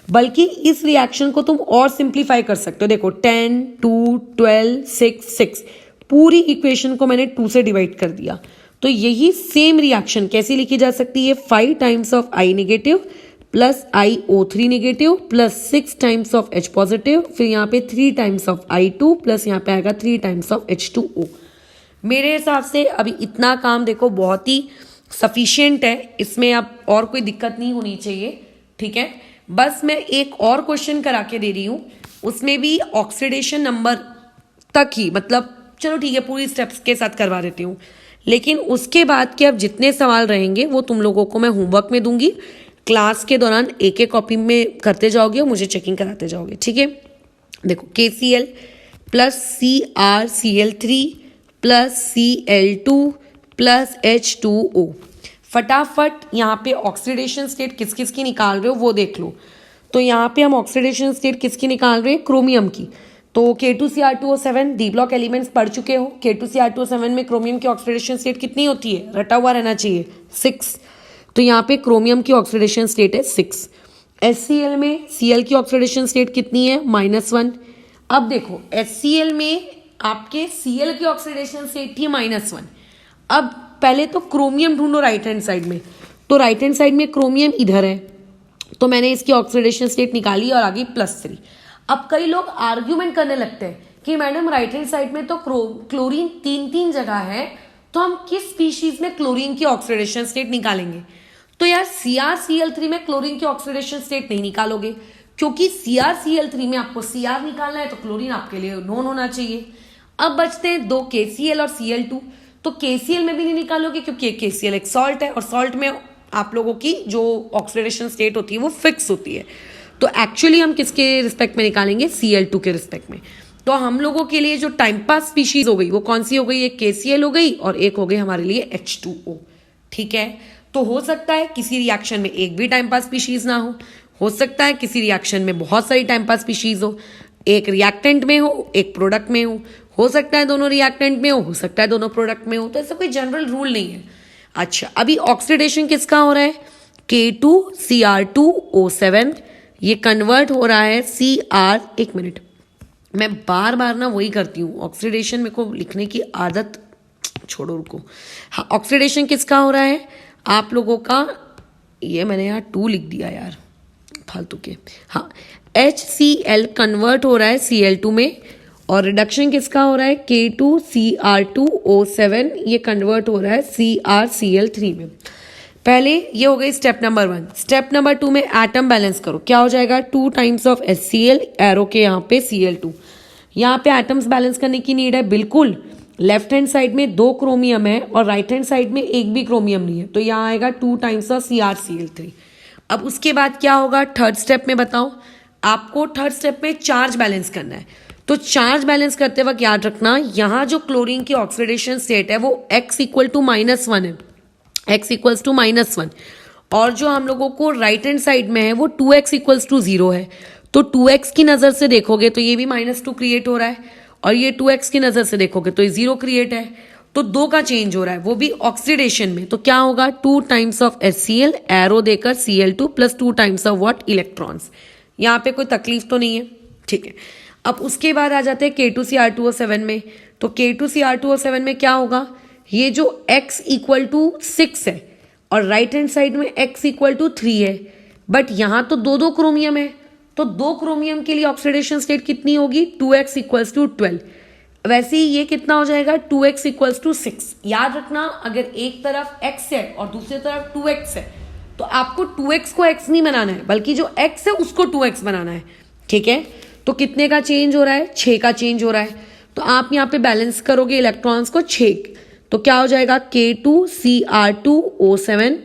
बल्कि इस रिएक्शन को तुम और सिंप्लीफाई कर सकते हो। देखो 10, 2, 12, 6, पूरी इक्वेशन को मैंने 2 से डिवाइड कर दिया। तो यही सेम रिएक्शन कैसे लिखी जा सकती है, 5 times of I negative plus IO3 negative plus 6 times of H positive, फिर यहाँ पे 3 टाइम्स ऑफ I2 प्लस यहाँ पे आएगा 3 टाइम्स ऑफ H2O। मेरे हिसाब से अभी इतना काम देखो बहुत ही सफिशिएंट है, इसमें अब और कोई दिक्कत नहीं होनी चाहिए, ठीक है। बस मैं एक और क्वेश्चन करा के दे रही हूँ, उसमें भी ऑक्सीडेशन नंबर तक ही, मतलब चलो ठीक है पूरी स्टेप्स के साथ करवा देती हूँ, लेकिन उसके बाद के अब जितने सवाल रहेंगे वो तुम लोगों को मैं होमवर्क में दूंगी। क्लास के दौरान एक एक कॉपी में करते जाओगे और मुझे चेकिंग कराते जाओगे, ठीक है। देखो KCl plus CrCl3 plus Cl2 plus H2O। फटाफट यहाँ पे ऑक्सीडेशन स्टेट किस किस की निकाल रहे हो वो देख लो। तो यहाँ पे हम ऑक्सीडेशन स्टेट किसकी निकाल रहे हैं, क्रोमियम की। तो K2Cr2O7 डी ब्लॉक एलिमेंट्स पढ़ चुके हो। K2Cr2O7 में क्रोमियम की ऑक्सीडेशन स्टेट कितनी होती है, रटा हुआ रहना चाहिए, 6। तो यहाँ पे क्रोमियम की ऑक्सीडेशन स्टेट है 6। HCl में Cl की ऑक्सीडेशन स्टेट कितनी है, -1। अब देखो HCl में आपके Cl की ऑक्सीडेशन स्टेट थी -1। अब पहले तो क्रोमियम ढूंढो राइट हैंड साइड में, तो राइट हैंड साइड में क्रोमियम इधर है, तो मैंने इसकी ऑक्सीडेशन स्टेट निकाली और आ गई +3। अब कई लोग आर्ग्यूमेंट करने लगते हैं कि मैडम राइट हैंड साइड में तो क्लोरीन 3 जगह है, तो हम किस स्पीशीज में क्लोरीन की ऑक्सीडेशन स्टेट निकालेंगे। तो यार CrCl3 में क्लोरीन की ऑक्सीडेशन स्टेट नहीं निकालोगे, क्योंकि CrCl3 में आपको Cr निकालना है, तो क्लोरीन आपके लिए नॉन होना चाहिए। अब बचते हैं 2 KCl और Cl2। तो KCl में भी नहीं निकालोगे क्योंकि KCl एक सॉल्ट है और सॉल्ट में आप लोगों की जो ऑक्सीडेशन स्टेट होती है वो फिक्स होती है। तो एक्चुअली हम किसके रिस्पेक्ट में निकालेंगे, Cl2 के रिस्पेक्ट में। तो हम लोगों के लिए जो टाइम पास स्पीशीज हो गई वो कौन सी हो गई, एक KCl हो गई और एक हो गई हमारे लिए H2O, ठीक है। तो हो सकता है किसी रिएक्शन में एक भी टाइम पास स्पीशीज ना हो सकता है किसी रिएक्शन में बहुत सारी टाइम पास स्पीशीज हो, एक रिएक्टेंट में हो एक प्रोडक्ट में हो सकता है दोनों रिएक्टेंट में हो सकता है दोनों प्रोडक्ट में हो। तो ऐसा कोई जनरल रूल नहीं है। अच्छा, अभी ऑक्सीडेशन किसका हो रहा है, K2Cr2O7, ये कन्वर्ट हो रहा है Cr। एक मिनट, मैं बार बार ना वही करती हूँ, ऑक्सीडेशन मेरे को लिखने की आदत, छोड़ो रुको। हाँ, ऑक्सीडेशन किसका हो रहा है आप लोगों का, ये मैंने यहाँ 2 लिख दिया यार, फालतू के। हाँ, HCl कन्वर्ट हो रहा है Cl2 में, और रिडक्शन किसका हो रहा है, K2Cr2O7, ये कन्वर्ट हो रहा है CrCl3 में। पहले ये हो गई स्टेप नंबर 1। स्टेप नंबर 2 में एटम बैलेंस करो, क्या हो जाएगा, 2 टाइम्स ऑफ HCl, एरो के यहाँ पे Cl2। यहाँ पे एटम्स बैलेंस करने की नीड है, बिल्कुल। लेफ्ट हैंड साइड में 2 क्रोमियम है और राइट हैंड साइड में एक भी क्रोमियम नहीं है, तो यहाँ आएगा 2 टाइम्स ऑफ CrCl3। अब उसके बाद क्या होगा, थर्ड स्टेप में बताओ, आपको थर्ड स्टेप में चार्ज बैलेंस करना है। तो चार्ज बैलेंस करते वक्त याद रखना, यहाँ जो क्लोरीन की ऑक्सीडेशन स्टेट है वो x इक्वल टू -1 है, x इक्वल्स टू -1, और जो हम लोगों को राइट हैंड साइड में है वो 2x इक्वल्स टू 0 है। तो 2x की नज़र से देखोगे तो ये भी -2 क्रिएट हो रहा है, और ये 2x की नज़र से देखोगे तो ये 0 क्रिएट है, तो 2 का चेंज हो रहा है, वो भी ऑक्सीडेशन में। तो क्या होगा, 2 टाइम्स ऑफ HCl, एरो देकर Cl2 plus 2 times of what, electrons. यहाँ पे कोई तकलीफ तो नहीं है, ठीक है। अब उसके बाद आ जाते हैं K2Cr2O7 में। तो K2Cr2O7 में क्या होगा, ये जो x इक्वल टू 6 है और राइट हैंड साइड में x इक्वल टू 3 है, बट यहाँ तो 2 क्रोमियम है, तो 2 क्रोमियम के लिए ऑक्सीडेशन स्टेट कितनी होगी, 2x इक्वल्स टू 12। वैसे ही ये कितना हो जाएगा, 2x इक्वल्स टू 6। याद रखना, अगर एक तरफ x है और दूसरी तरफ 2x है तो आपको 2x को x नहीं बनाना है, बल्कि जो x है उसको 2x बनाना है, ठीक है। तो कितने का चेंज हो रहा है, 6 का चेंज हो रहा है। तो आप यहाँ पे बैलेंस करोगे इलेक्ट्रॉन्स को 6, तो क्या हो जाएगा, K2Cr2O7,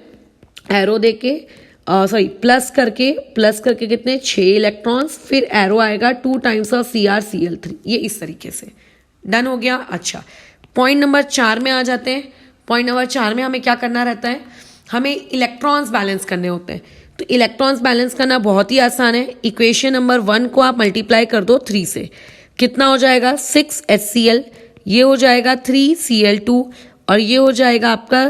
एरो देके प्लस करके कितने, 6 इलेक्ट्रॉन्स, फिर एरो आएगा 2 टाइम्स ऑफ CrCl3। ये इस तरीके से डन हो गया। अच्छा, पॉइंट नंबर 4 में आ जाते हैं। पॉइंट नंबर 4 में हमें क्या करना रहता है, हमें इलेक्ट्रॉन्स बैलेंस करने होते हैं। तो इलेक्ट्रॉन्स बैलेंस करना बहुत ही आसान है। इक्वेशन नंबर 1 को आप मल्टीप्लाई कर दो 3 से, कितना हो जाएगा, 6 HCl, ये हो जाएगा 3 Cl2, और ये हो जाएगा आपका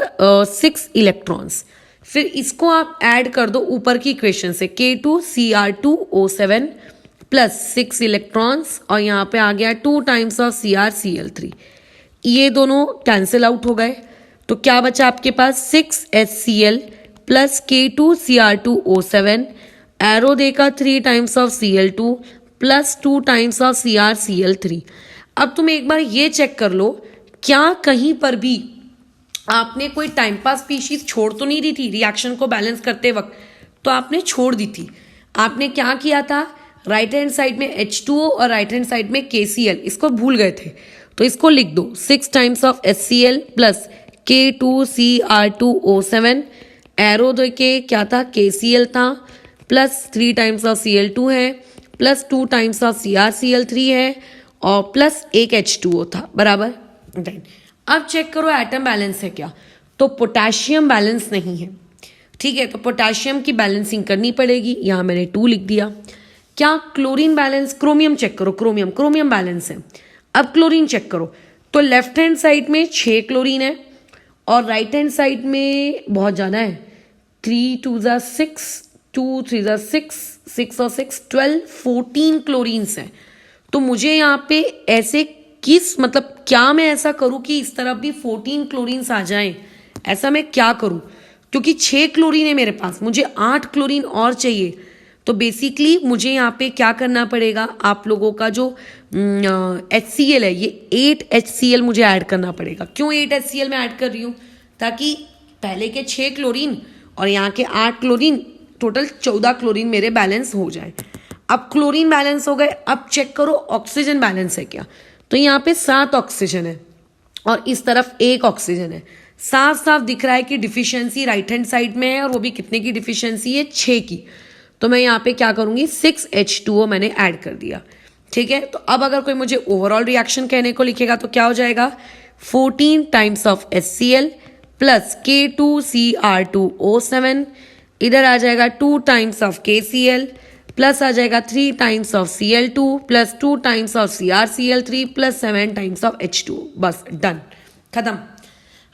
6 इलेक्ट्रॉन्स। फिर इसको आप ऐड कर दो ऊपर की इक्वेशन से, K2Cr2O7 प्लस 6 इलेक्ट्रॉन्स, और यहाँ पे आ गया 2 टाइम्स ऑफ CrCl3। ये दोनों कैंसिल आउट हो गए, तो क्या बचा आपके पास, 6 HCl प्लस K2Cr2O7, एरो देकर 3 times of Cl2 plus 2 times of CrCl3। अब तुम एक बार ये चेक कर लो, क्या कहीं पर भी आपने कोई टाइम पास स्पीशीज छोड़ तो नहीं दी थी रिएक्शन को बैलेंस करते वक्त, तो आपने छोड़ दी थी। आपने क्या किया था, राइट हैंड साइड में H2O और राइट हैंड साइड में KCl, इसको भूल गए थे, तो इसको लिख दो, 6 times of HCl plus K2Cr2O7, arrow दे के क्या था, KCl था, प्लस 3 टाइम्स ऑफ Cl2 है, प्लस 2 टाइम्स ऑफ CrCl3 है, और प्लस एक H2O था, बराबर। अब चेक करो एटम बैलेंस है क्या, तो पोटेशियम बैलेंस नहीं है, ठीक है। तो पोटेशियम की बैलेंसिंग करनी पड़ेगी, यहाँ मैंने 2 लिख दिया। क्या क्लोरीन बैलेंस, क्रोमियम चेक करो, क्रोमियम बैलेंस है। अब क्लोरीन चेक करो, तो लेफ्ट हैंड साइड में 6 क्लोरीन है और राइट हैंड साइड में बहुत ज़्यादा है, 3 2 6, 2 3 6, 6 और 6 12, 14 क्लोरीन्स हैं। तो मुझे यहाँ पे ऐसे मतलब क्या मैं ऐसा करूँ कि इस तरफ भी 14 क्लोरीन्स आ जाएं, ऐसा मैं क्या करूँ, क्योंकि 6 क्लोरीन है मेरे पास, मुझे 8 क्लोरीन और चाहिए। तो बेसिकली मुझे यहाँ पे क्या करना पड़ेगा, आप लोगों का जो HCl है, ये 8 HCl मुझे ऐड करना पड़ेगा। क्यों 8 HCl मैं ऐड कर रही हूँ, ताकि पहले के 6 क्लोरीन और यहाँ के 8 क्लोरीन, टोटल 14 क्लोरीन मेरे बैलेंस हो जाए। अब क्लोरीन बैलेंस हो गए, अब चेक करो ऑक्सीजन बैलेंस है क्या। तो यहाँ पे 7 ऑक्सीजन है और इस तरफ 1 ऑक्सीजन है। साफ साफ दिख रहा है कि डिफिशियंसी राइट हैंड साइड में है, और वो भी कितने की डिफिशियंसी है, 6 की। तो मैं यहाँ पे क्या करूँगी, 6 H2O मैंने ऐड कर दिया, ठीक है। तो अब अगर कोई मुझे ओवरऑल रिएक्शन कहने को लिखेगा तो क्या हो जाएगा, 14 times of HCl plus K2Cr2O7, इधर आ जाएगा 2 टाइम्स ऑफ KCl, प्लस आ जाएगा 3 times of Cl2 plus 2 times of CrCl3 plus 7 times of H2O। बस डन, खत्म।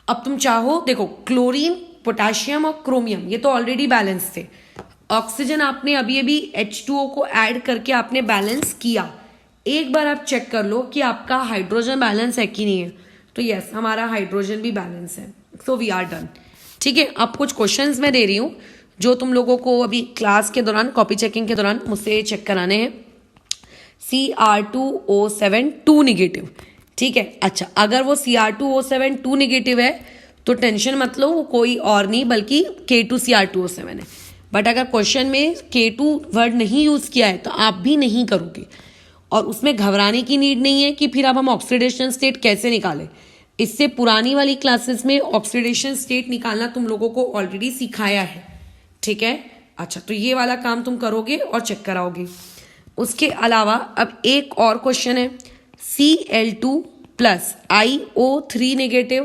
अब तुम चाहो, देखो क्लोरीन, पोटेशियम और क्रोमियम ये तो ऑलरेडी बैलेंस थे। ऑक्सीजन आपने अभी अभी H2O को ऐड करके आपने बैलेंस किया। एक बार आप चेक कर लो कि आपका हाइड्रोजन बैलेंस है कि नहीं है। तो यस, हमारा हाइड्रोजन भी बैलेंस है, सो वी आर डन, ठीक है। अब कुछ क्वेश्चंस मैं दे रही हूँ, जो तुम लोगों को अभी क्लास के दौरान कॉपी चेकिंग के दौरान मुझसे चेक कराने हैं। Cr2O7 2 नेगेटिव, ठीक है। अच्छा, अगर वो Cr2O7 2 नेगेटिव है तो टेंशन मत लो, वो कोई और नहीं बल्कि K2Cr2O7 है। बट अगर क्वेश्चन में K2 वर्ड नहीं यूज किया है तो आप भी नहीं करोगे, और उसमें घबराने की नीड नहीं है कि फिर अब हम ऑक्सीडेशन स्टेट कैसे निकालें। इससे पुरानी वाली क्लासेस में ऑक्सीडेशन स्टेट निकालना तुम लोगों को ऑलरेडी सिखाया है, ठीक है। अच्छा, तो ये वाला काम तुम करोगे और चेक कराओगे। उसके अलावा अब एक और क्वेश्चन है, Cl2 plus IO3 negative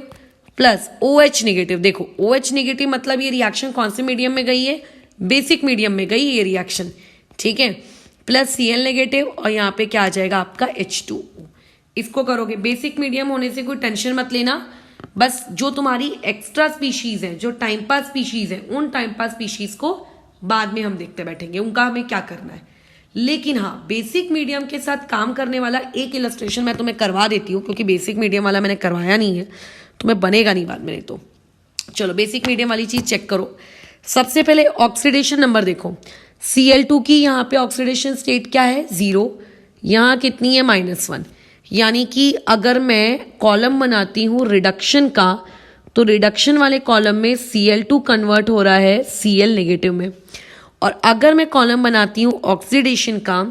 plus OH negative. देखो OH नेगेटिव मतलब ये रिएक्शन कौन से मीडियम में गई है, बेसिक मीडियम में गई ये रिएक्शन, ठीक है। प्लस Cl नेगेटिव और यहाँ पे क्या आ जाएगा आपका H2O। इसको करोगे, बेसिक मीडियम होने से कोई टेंशन मत लेना, बस जो तुम्हारी एक्स्ट्रा स्पीशीज है, जो टाइम पास स्पीशीज है, उन टाइम पास स्पीशीज को बाद में हम देखते बैठेंगे उनका हमें क्या करना है। लेकिन हाँ, बेसिक मीडियम के साथ काम करने वाला एक इलस्ट्रेशन मैं तुम्हें करवा देती हूँ, क्योंकि बेसिक मीडियम वाला मैंने करवाया नहीं है, तुम्हें बनेगा नहीं बाद में। तो चलो बेसिक मीडियम वाली चीज चेक करो। सबसे पहले ऑक्सीडेशन नंबर देखो, Cl2 की यहाँ पे ऑक्सीडेशन स्टेट क्या है 0, यहाँ कितनी है -1। यानी कि अगर मैं कॉलम बनाती हूँ रिडक्शन का, तो रिडक्शन वाले कॉलम में Cl2 कन्वर्ट हो रहा है Cl नेगेटिव में, और अगर मैं कॉलम बनाती हूँ ऑक्सीडेशन का,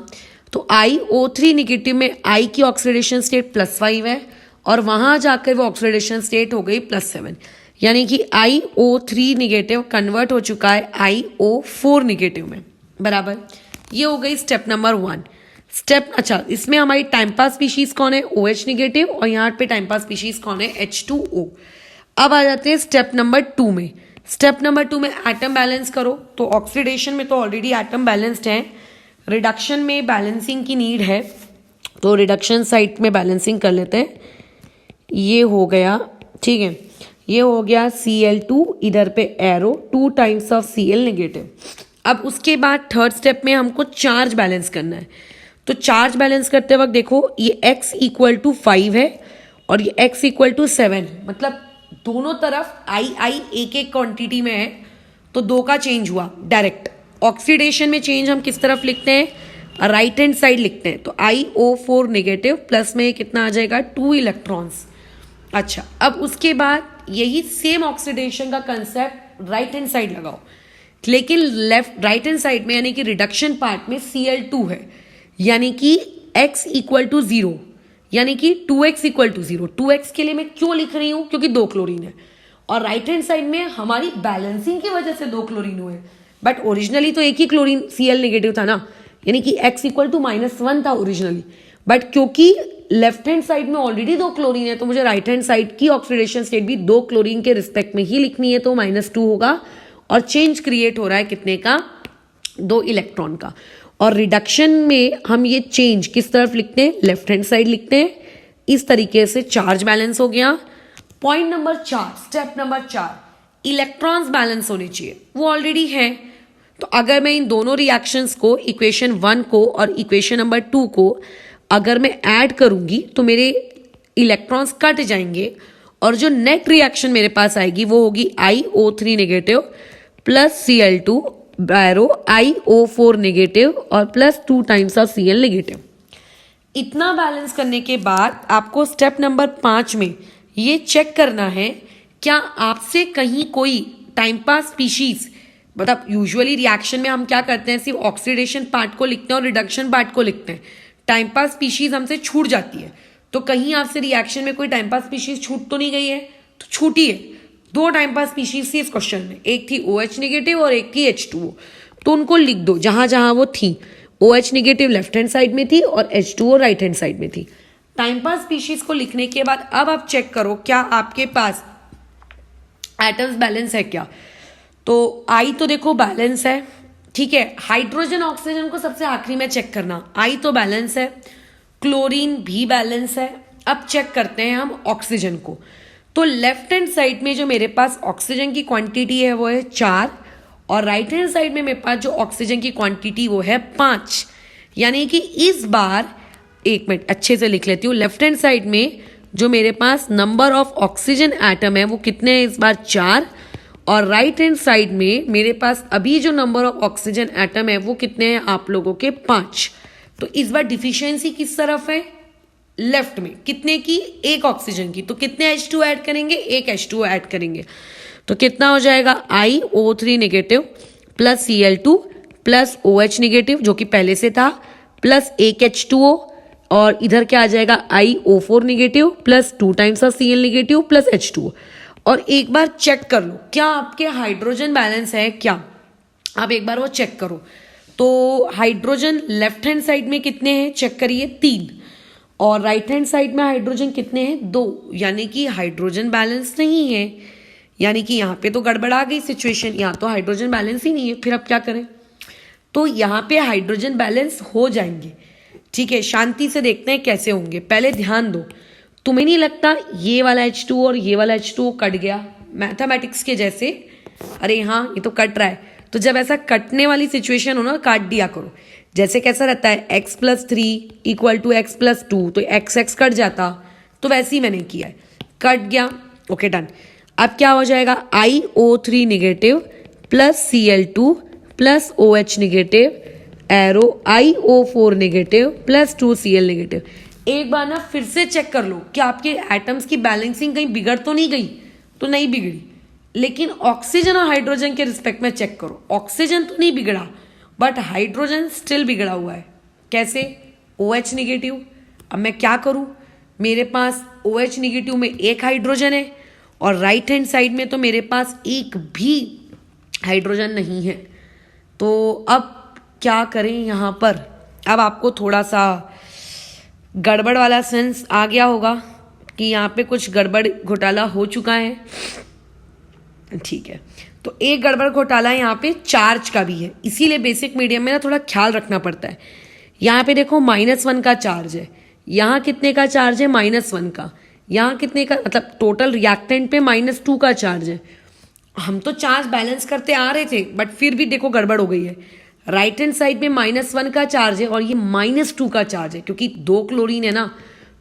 तो IO3 नेगेटिव में I की ऑक्सीडेशन स्टेट +5 है, और वहां जाकर वो ऑक्सीडेशन स्टेट हो गई +7। यानी कि IO3 नेगेटिव कन्वर्ट हो चुका है IO4 नेगेटिव में, बराबर। ये हो गई स्टेप नंबर 1। स्टेप, अच्छा, इसमें हमारी टाइम पास स्पीशीज कौन है, OH नेगेटिव, और यहाँ पे टाइम पास स्पीशीज कौन है, H2O। अब आ जाते हैं स्टेप नंबर 2 में। स्टेप नंबर 2 में एटम बैलेंस करो। तो ऑक्सीडेशन में तो ऑलरेडी एटम बैलेंस्ड है, रिडक्शन में बैलेंसिंग की नीड है, तो रिडक्शन साइड में बैलेंसिंग कर लेते हैं। ये हो गया, ठीक है, ये हो गया Cl2, इधर पे arrow 2 times of Cl negative. अब उसके बाद थर्ड स्टेप में हमको चार्ज बैलेंस करना है। तो चार्ज बैलेंस करते वक्त देखो, ये x = 5 है और ये x = 7, मतलब दोनों तरफ I एक एक क्वांटिटी में है, तो 2 का चेंज हुआ डायरेक्ट। ऑक्सीडेशन में चेंज हम किस तरफ लिखते हैं, राइट हैंड साइड लिखते हैं। तो IO4 नेगेटिव प्लस में कितना आ जाएगा 2 इलेक्ट्रॉन्स। अच्छा, अब उसके बाद यही सेम ऑक्सीडेशन का कंसेप्ट राइट हैंड साइड लगाओ, लेकिन लेफ्ट राइट हैंड साइड में यानी कि रिडक्शन पार्ट में Cl2 है, यानी कि x = 0, यानी कि 2x = 0। 2x के लिए मैं क्यों लिख रही हूं, क्योंकि 2 क्लोरीन है, और राइट हैंड साइड में हमारी बैलेंसिंग की वजह से 2 क्लोरीन हुए, बट ओरिजिनली तो एक ही क्लोरीन Cl नेगेटिव था ना, यानी कि x = -1 था ओरिजिनली, बट क्योंकि लेफ्ट हैंड साइड में ऑलरेडी 2 क्लोरीन है, तो मुझे राइट हैंड साइड की ऑक्सीडेशन स्टेट भी 2 क्लोरीन के रिस्पेक्ट में ही लिखनी है, तो -2 होगा, और चेंज क्रिएट हो रहा है कितने का, 2 इलेक्ट्रॉन का। और रिडक्शन में हम ये चेंज किस तरफ लिखते हैं, लेफ्ट हैंड साइड लिखते हैं। इस तरीके से चार्ज बैलेंस हो गया। Point number 4, step number 4, electrons balance होने चाहिए, वो ऑलरेडी है। तो अगर मैं इन दोनों रिएक्शंस को, इक्वेशन 1 को और इक्वेशन नंबर 2 को अगर मैं ऐड करूंगी, तो मेरे इलेक्ट्रॉन्स कट जाएंगे, और जो नेट रिएक्शन मेरे पास आएगी वो होगी IO3 नेगेटिव प्लस Cl2 बैरो IO4 नेगेटिव और plus 2 times of Cl negative. इतना बैलेंस करने के बाद आपको स्टेप नंबर 5 में ये चेक करना है, क्या आपसे कहीं कोई टाइम पास स्पीशीज, मतलब यूजुअली रिएक्शन में हम क्या करते हैं, सिर्फ ऑक्सीडेशन पार्ट को लिखते हैं और रिडक्शन पार्ट को लिखते हैं, टाइम पास स्पीशीज हमसे छूट जाती है। तो कहीं आपसे रिएक्शन में कोई टाइम पास स्पीशीज छूट तो नहीं गई है, तो छूटी है। 2 टाइम पास स्पीशीज थी इस क्वेश्चन में, एक थी OH नेगेटिव और एक थी H2O, तो उनको लिख दो जहां जहां वो थी। OH negative left hand side में थी और H2O राइट हैंड साइड में थी। टाइम पास स्पीशीज को लिखने के बाद अब आप चेक करो क्या आपके पास एटम्स बैलेंस है क्या। तो I तो देखो बैलेंस है, ठीक है। हाइड्रोजन ऑक्सीजन को सबसे आखिरी में चेक करना, I तो बैलेंस है, क्लोरीन भी बैलेंस है। अब चेक करते हैं हम ऑक्सीजन को। तो लेफ्ट हैंड साइड में जो मेरे पास ऑक्सीजन की क्वांटिटी है वो है 4, और राइट हैंड साइड में मेरे पास जो ऑक्सीजन की क्वांटिटी वो है 5। यानी कि इस बार, एक मिनट अच्छे से लिख लेती हूँ, लेफ्ट हैंड साइड में जो मेरे पास नंबर ऑफ ऑक्सीजन एटम है वो कितने हैं इस बार 4, और राइट हैंड साइड में मेरे पास अभी जो नंबर ऑफ ऑक्सीजन एटम है वो कितने हैं आप लोगों के 5। तो इस बार डिफिशियंसी किस तरफ है, लेफ्ट में। कितने की, एक ऑक्सीजन की। तो कितने H2 ऐड करेंगे, एक H2 ऐड करेंगे। तो कितना हो जाएगा iO3 negative plus Cl2 plus OH negative जो कि पहले से था प्लस एक H2O, और इधर क्या आ जाएगा iO4 negative plus 2 times of Cl negative plus H2O। और एक बार चेक कर लो क्या आपके हाइड्रोजन बैलेंस है क्या, आप एक बार वो चेक करो। तो हाइड्रोजन लेफ्ट हैंड साइड में कितने हैं चेक करिए, 3, और राइट हैंड साइड में हाइड्रोजन कितने हैं, 2, यानी कि हाइड्रोजन बैलेंस नहीं है। यानी कि यहाँ पे तो गड़बड़ा गई सिचुएशन, यहाँ तो हाइड्रोजन बैलेंस ही नहीं है। फिर अब क्या करें, तो यहाँ पे हाइड्रोजन बैलेंस हो जाएंगे। ठीक है, शांति से देखते हैं कैसे होंगे। पहले ध्यान दो, तुम्हें नहीं लगता ये वाला H2 और ये वाला H2 कट गया मैथमेटिक्स के जैसे, अरे हाँ ये तो कट रहा है। तो जब ऐसा कटने वाली सिचुएशन हो ना, काट दिया करो। जैसे कैसा रहता है x+3 इक्वल टू x+2, तो x कट जाता, तो वैसे ही मैंने किया है, कट गया। Okay done. अब क्या हो जाएगा iO3 negative plus Cl2 plus OH negative arrow iO4 negative plus 2 Cl negative. एक बार ना फिर से चेक कर लो कि आपके एटम्स की बैलेंसिंग कहीं बिगड़ तो नहीं गई, तो नहीं बिगड़ी, लेकिन ऑक्सीजन और हाइड्रोजन के रिस्पेक्ट में चेक करो। ऑक्सीजन तो नहीं बिगड़ा बट हाइड्रोजन स्टिल बिगड़ा हुआ है। कैसे, OH नेगेटिव। अब मैं क्या करूं, मेरे पास OH नेगेटिव में एक हाइड्रोजन है और राइट हैंड साइड में तो मेरे पास एक भी हाइड्रोजन नहीं है। तो अब क्या करें यहाँ पर, अब आपको थोड़ा सा गड़बड़ वाला सेंस आ गया होगा कि यहाँ पे कुछ गड़बड़ घोटाला हो चुका है। ठीक है, तो एक गड़बड़ घोटाला यहाँ पे चार्ज का भी है, इसीलिए बेसिक मीडियम में ना थोड़ा ख्याल रखना पड़ता है। यहाँ पे देखो -1 का चार्ज है, यहाँ कितने का चार्ज है, -1 का। यहाँ कितने का, मतलब टोटल रिएक्टेंट पे -2 का चार्ज है। हम तो चार्ज बैलेंस करते आ रहे थे बट फिर भी देखो गड़बड़ हो गई है। राइट हैंड साइड में -1 का चार्ज है और ये -2 का चार्ज है, क्योंकि 2 क्लोरीन है ना,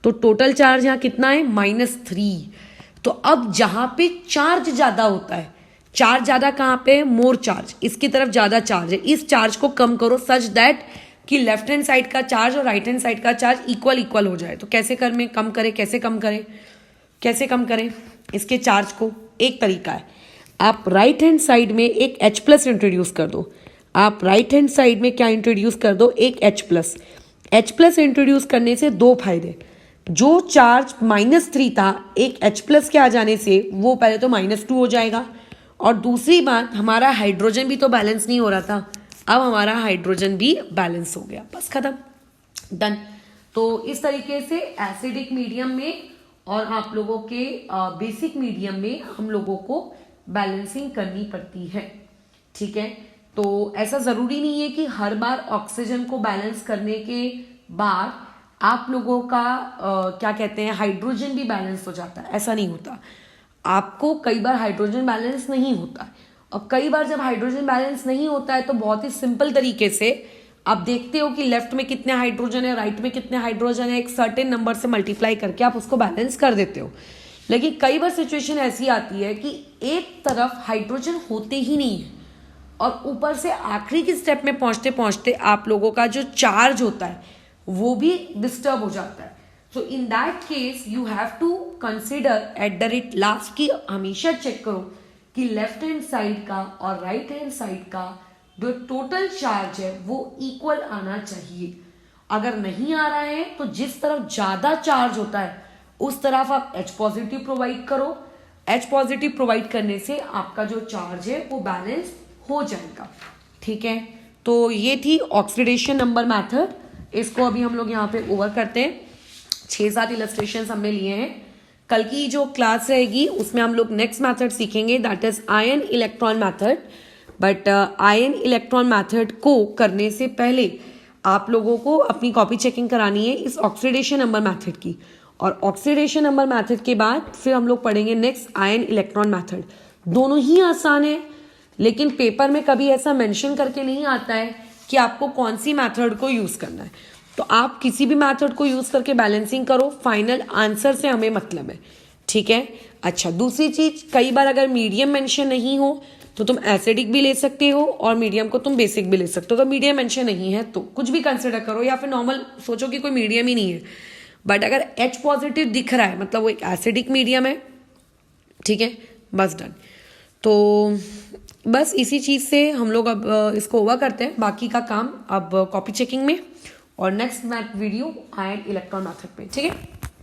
तो टोटल चार्ज यहाँ कितना है, -3। तो अब जहां पे चार्ज ज्यादा होता है, चार्ज ज्यादा कहाँ पे, मोर चार्ज, इसकी तरफ ज्यादा चार्ज है, इस चार्ज को कम करो सच दैट कि लेफ्ट हैंड साइड का चार्ज और राइट हैंड साइड का चार्ज इक्वल हो जाए। तो कैसे कर में कम करें, कैसे कम करें इसके चार्ज को, एक तरीका है, आप राइट हैंड साइड में एक H+ इंट्रोड्यूस कर दो। आप राइट हैंड साइड में क्या इंट्रोड्यूस कर दो, एक H+ इंट्रोड्यूस करने से 2 फायदे। जो चार्ज -3 था, एक H+ के आ जाने से वो पहले तो -2 हो जाएगा, और दूसरी बात हमारा हाइड्रोजन भी तो बैलेंस नहीं हो रहा था, अब हमारा हाइड्रोजन भी बैलेंस हो गया, बस खत्म, डन। तो इस तरीके से एसिडिक मीडियम में और आप लोगों के बेसिक मीडियम में हम लोगों को बैलेंसिंग करनी पड़ती है। ठीक है, तो ऐसा जरूरी नहीं है कि हर बार ऑक्सीजन को बैलेंस करने के बाद आप लोगों का क्या कहते हैं, हाइड्रोजन भी बैलेंस हो जाता है, ऐसा नहीं होता। आपको कई बार हाइड्रोजन बैलेंस नहीं होता है, और कई बार जब हाइड्रोजन बैलेंस नहीं होता है तो बहुत ही सिंपल तरीके से आप देखते हो कि लेफ्ट में कितने हाइड्रोजन है, राइट में कितने हाइड्रोजन है, एक सर्टेन नंबर से मल्टीप्लाई करके आप उसको बैलेंस कर देते हो। लेकिन कई बार सिचुएशन ऐसी आती है कि एक तरफ हाइड्रोजन होते ही नहीं है और ऊपर से आखिरी की स्टेप में पहुंचते पहुंचते आप लोगों का जो चार्ज होता है वो भी डिस्टर्ब हो जाता है। So in that case you have to consider at the rate last की हमेशा चेक करो कि लेफ्ट हैंड साइड का और राइट हैंड साइड का जो टोटल चार्ज है वो इक्वल आना चाहिए। अगर नहीं आ रहा है तो जिस तरफ ज्यादा चार्ज होता है उस तरफ आप H+ प्रोवाइड करो। H+ प्रोवाइड करने से आपका जो चार्ज है वो बैलेंस हो जाएगा। ठीक है, तो ये थी ऑक्सीडेशन नंबर मेथड, इसको अभी हम लोग यहाँ पे ओवर करते हैं। 6-7 इलस्ट्रेशन हमने लिए हैं। कल की जो क्लास रहेगी उसमें हम लोग नेक्स्ट मेथड सीखेंगे, that is ion electron method. But ion electron method को करने से पहले आप लोगों को अपनी कॉपी चेकिंग करानी है इस ऑक्सीडेशन नंबर मेथड की, और ऑक्सीडेशन नंबर मेथड के बाद फिर हम लोग पढ़ेंगे नेक्स्ट आयन इलेक्ट्रॉन मेथड। दोनों ही आसान है, लेकिन पेपर में कभी ऐसा मेंशन करके नहीं आता है कि आपको कौन सी मेथड को यूज करना है। तो आप किसी भी मेथड को यूज करके बैलेंसिंग करो, फाइनल आंसर से हमें मतलब है। ठीक है। अच्छा, दूसरी चीज, कई बार अगर मीडियम मेंशन नहीं हो तो तुम एसिडिक भी ले सकते हो और मीडियम को तुम बेसिक भी ले सकते हो। तो मीडियम मेंशन नहीं है तो कुछ भी कंसिडर करो, या फिर नॉर्मल सोचो कि कोई मीडियम ही नहीं है, बट अगर H पॉजिटिव दिख रहा है मतलब वो एक एसिडिक मीडियम है, ठीक है, बस डन। तो बस इसी चीज़ से हम लोग अब इसको ओवर करते हैं, बाकी का काम अब कॉपी चेकिंग में और next math video ion electron method पे, ठीक है।